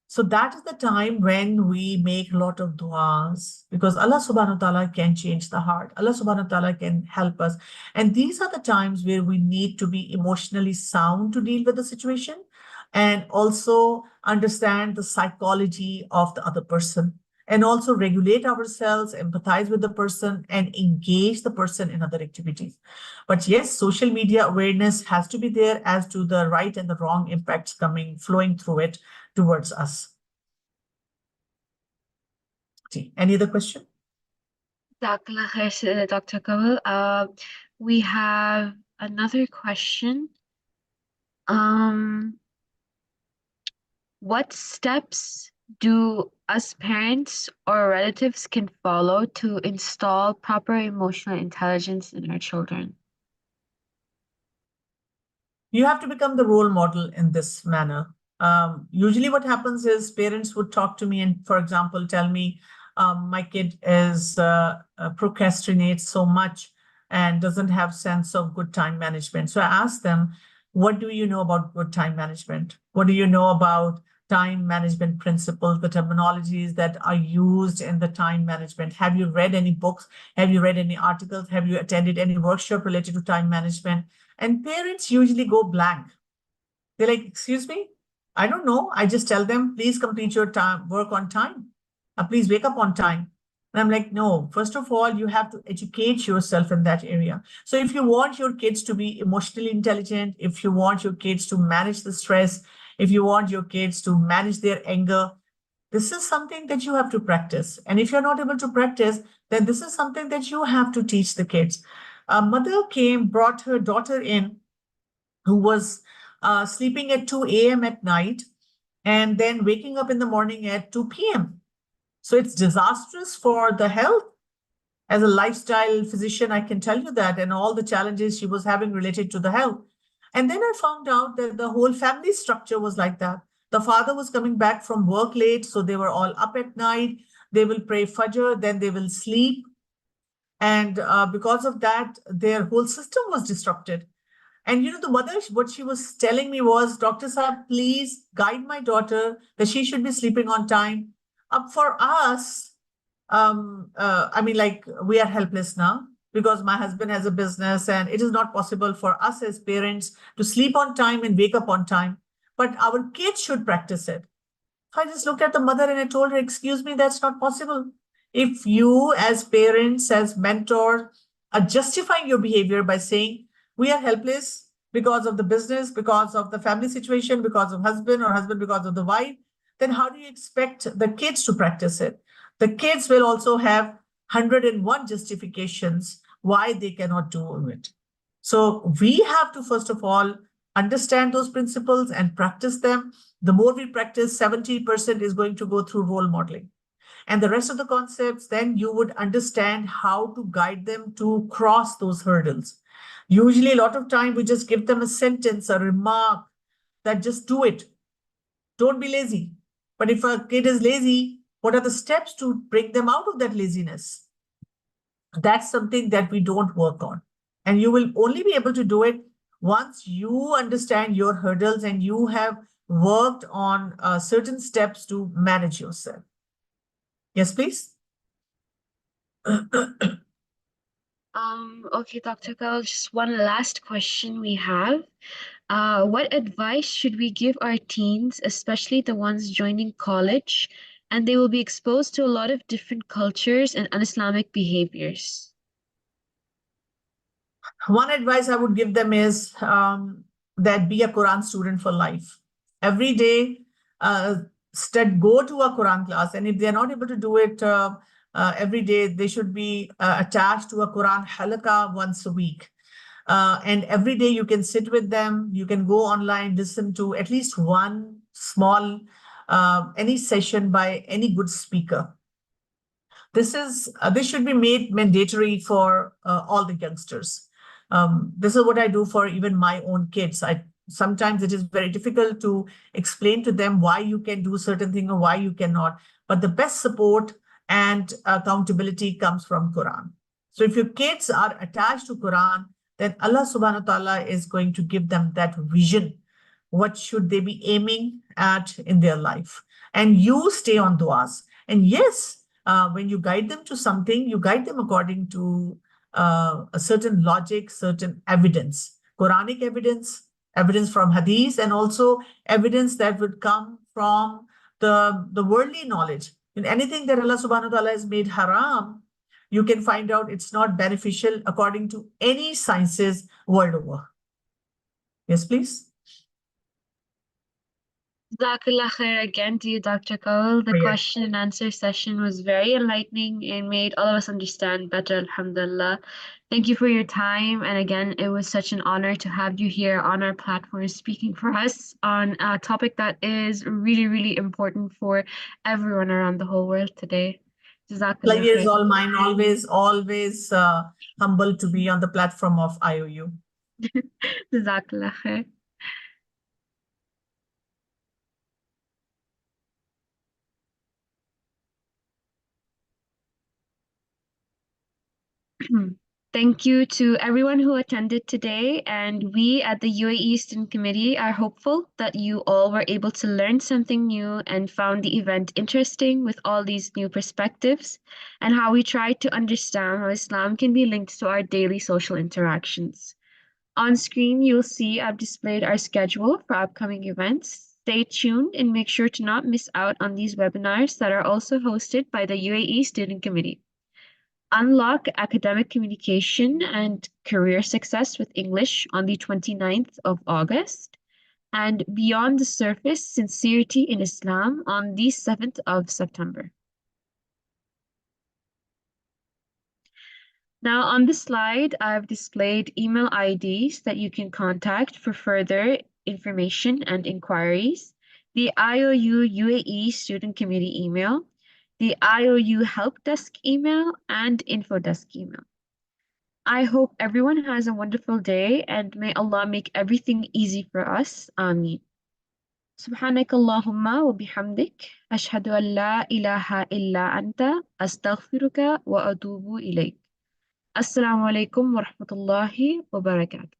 So that is the time when we make a lot of du'as, because Allah subhanahu wa ta'ala can change the heart. Allah subhanahu wa ta'ala can help us. And these are the times where we need to be emotionally sound to deal with the situation and also understand the psychology of the other person and also regulate ourselves, empathize with the person and engage the person in other activities. But yes, social media awareness has to be there as to the right and the wrong impacts flowing through it towards us. Any other question? Dr. Kawal. We have another question. What steps do us parents or relatives can follow to install proper emotional intelligence in our children? You have to become the role model in this manner. Usually what happens is parents would talk to me and, for example, tell me, my kid is procrastinates so much and doesn't have sense of good time management. So I ask them, what do you know about good time management? What do you know about time management principles, the terminologies that are used in the time management? Have you read any books? Have you read any articles? Have you attended any workshop related to time management? And parents usually go blank. They're like, excuse me, I don't know. I just tell them, please complete your time, work on time. Please wake up on time. And I'm like, no, first of all, you have to educate yourself in that area. So if you want your kids to be emotionally intelligent, if you want your kids to manage the stress, if you want your kids to manage their anger, this is something that you have to practice. And if you're not able to practice, then this is something that you have to teach the kids. A mother brought her daughter in who was sleeping at 2 a.m. at night and then waking up in the morning at 2 p.m. So it's disastrous for the health. As a lifestyle physician, I can tell you that, and all the challenges she was having related to the health. And then I found out that the whole family structure was like that. The father was coming back from work late, so they were all up at night. They will pray Fajr, then they will sleep. And because of that, their whole system was disrupted. And the mother, what she was telling me was, Dr. Saab, please guide my daughter that she should be sleeping on time. For us, I mean, like, we are helpless now because my husband has a business and it is not possible for us as parents to sleep on time and wake up on time. But our kids should practice it. So I just looked at the mother and I told her, excuse me, that's not possible. If you as parents, as mentors, are justifying your behavior by saying, we are helpless because of the business, because of the family situation, because of husband or husband because of the wife, then how do you expect the kids to practice it? The kids will also have 101 justifications why they cannot do it. So we have to, first of all, understand those principles and practice them. The more we practice, 70% is going to go through role modeling. And the rest of the concepts, then you would understand how to guide them to cross those hurdles. Usually, a lot of time, we just give them a sentence, a remark that just do it. Don't be lazy. But if a kid is lazy, what are the steps to break them out of that laziness? That's something that we don't work on. And you will only be able to do it once you understand your hurdles and you have worked on certain steps to manage yourself. Yes, please. Okay, Dr. Kawal, just one last question we have. What advice should we give our teens, especially the ones joining college, and they will be exposed to a lot of different cultures and un-Islamic behaviors? One advice I would give them is that be a Quran student for life. Every day, go to a Quran class. And if they're not able to do it every day, they should be attached to a Quran halaqah once a week. And every day you can sit with them. You can go online, listen to at least one small, any session by any good speaker. This should be made mandatory for all the youngsters. This is what I do for even my own kids. I sometimes it is very difficult to explain to them why you can do certain thing or why you cannot. But the best support and accountability comes from Quran. So if your kids are attached to Quran, then Allah subhanahu wa ta'ala is going to give them that vision. What should they be aiming at in their life? And you stay on du'as. And yes, when you guide them to something, you guide them according to a certain logic, certain evidence, Quranic evidence, evidence from hadith, and also evidence that would come from the worldly knowledge. In anything that Allah subhanahu wa ta'ala has made haram, you can find out it's not beneficial according to any sciences world over. Yes, please. Jazakallah khair again to you, Dr. Kaul. The Yes. question and answer session was very enlightening and made all of us understand better, alhamdulillah. Thank you for your time. And again, it was such an honor to have you here on our platform speaking for us on a topic that is really, really important for everyone around the whole world today. Jazakallah Pleasure is khair. all mine. Always humble to be on the platform of IOU. Jazakallah khair. Thank you to everyone who attended today, and we at the UAE Student Committee are hopeful that you all were able to learn something new and found the event interesting with all these new perspectives and how we tried to understand how Islam can be linked to our daily social interactions. On screen, you'll see I've displayed our schedule for upcoming events. Stay tuned and make sure to not miss out on these webinars that are also hosted by the UAE Student Committee. Unlock academic communication and career success with English on the 29th of August, and Beyond the Surface Sincerity in Islam on the 7th of September. Now, on this slide, I've displayed email IDs that you can contact for further information and inquiries: the IOU UAE Student Committee email, the IOU Help Desk email, and Info Desk email. I hope everyone has a wonderful day, and may Allah make everything easy for us. Ameen. سبحانك اللهم وبحمدك أشهد أن لا إله إلا أنت أستغفرك وأتوب إليك. السلام عليكم ورحمة الله وبركاته.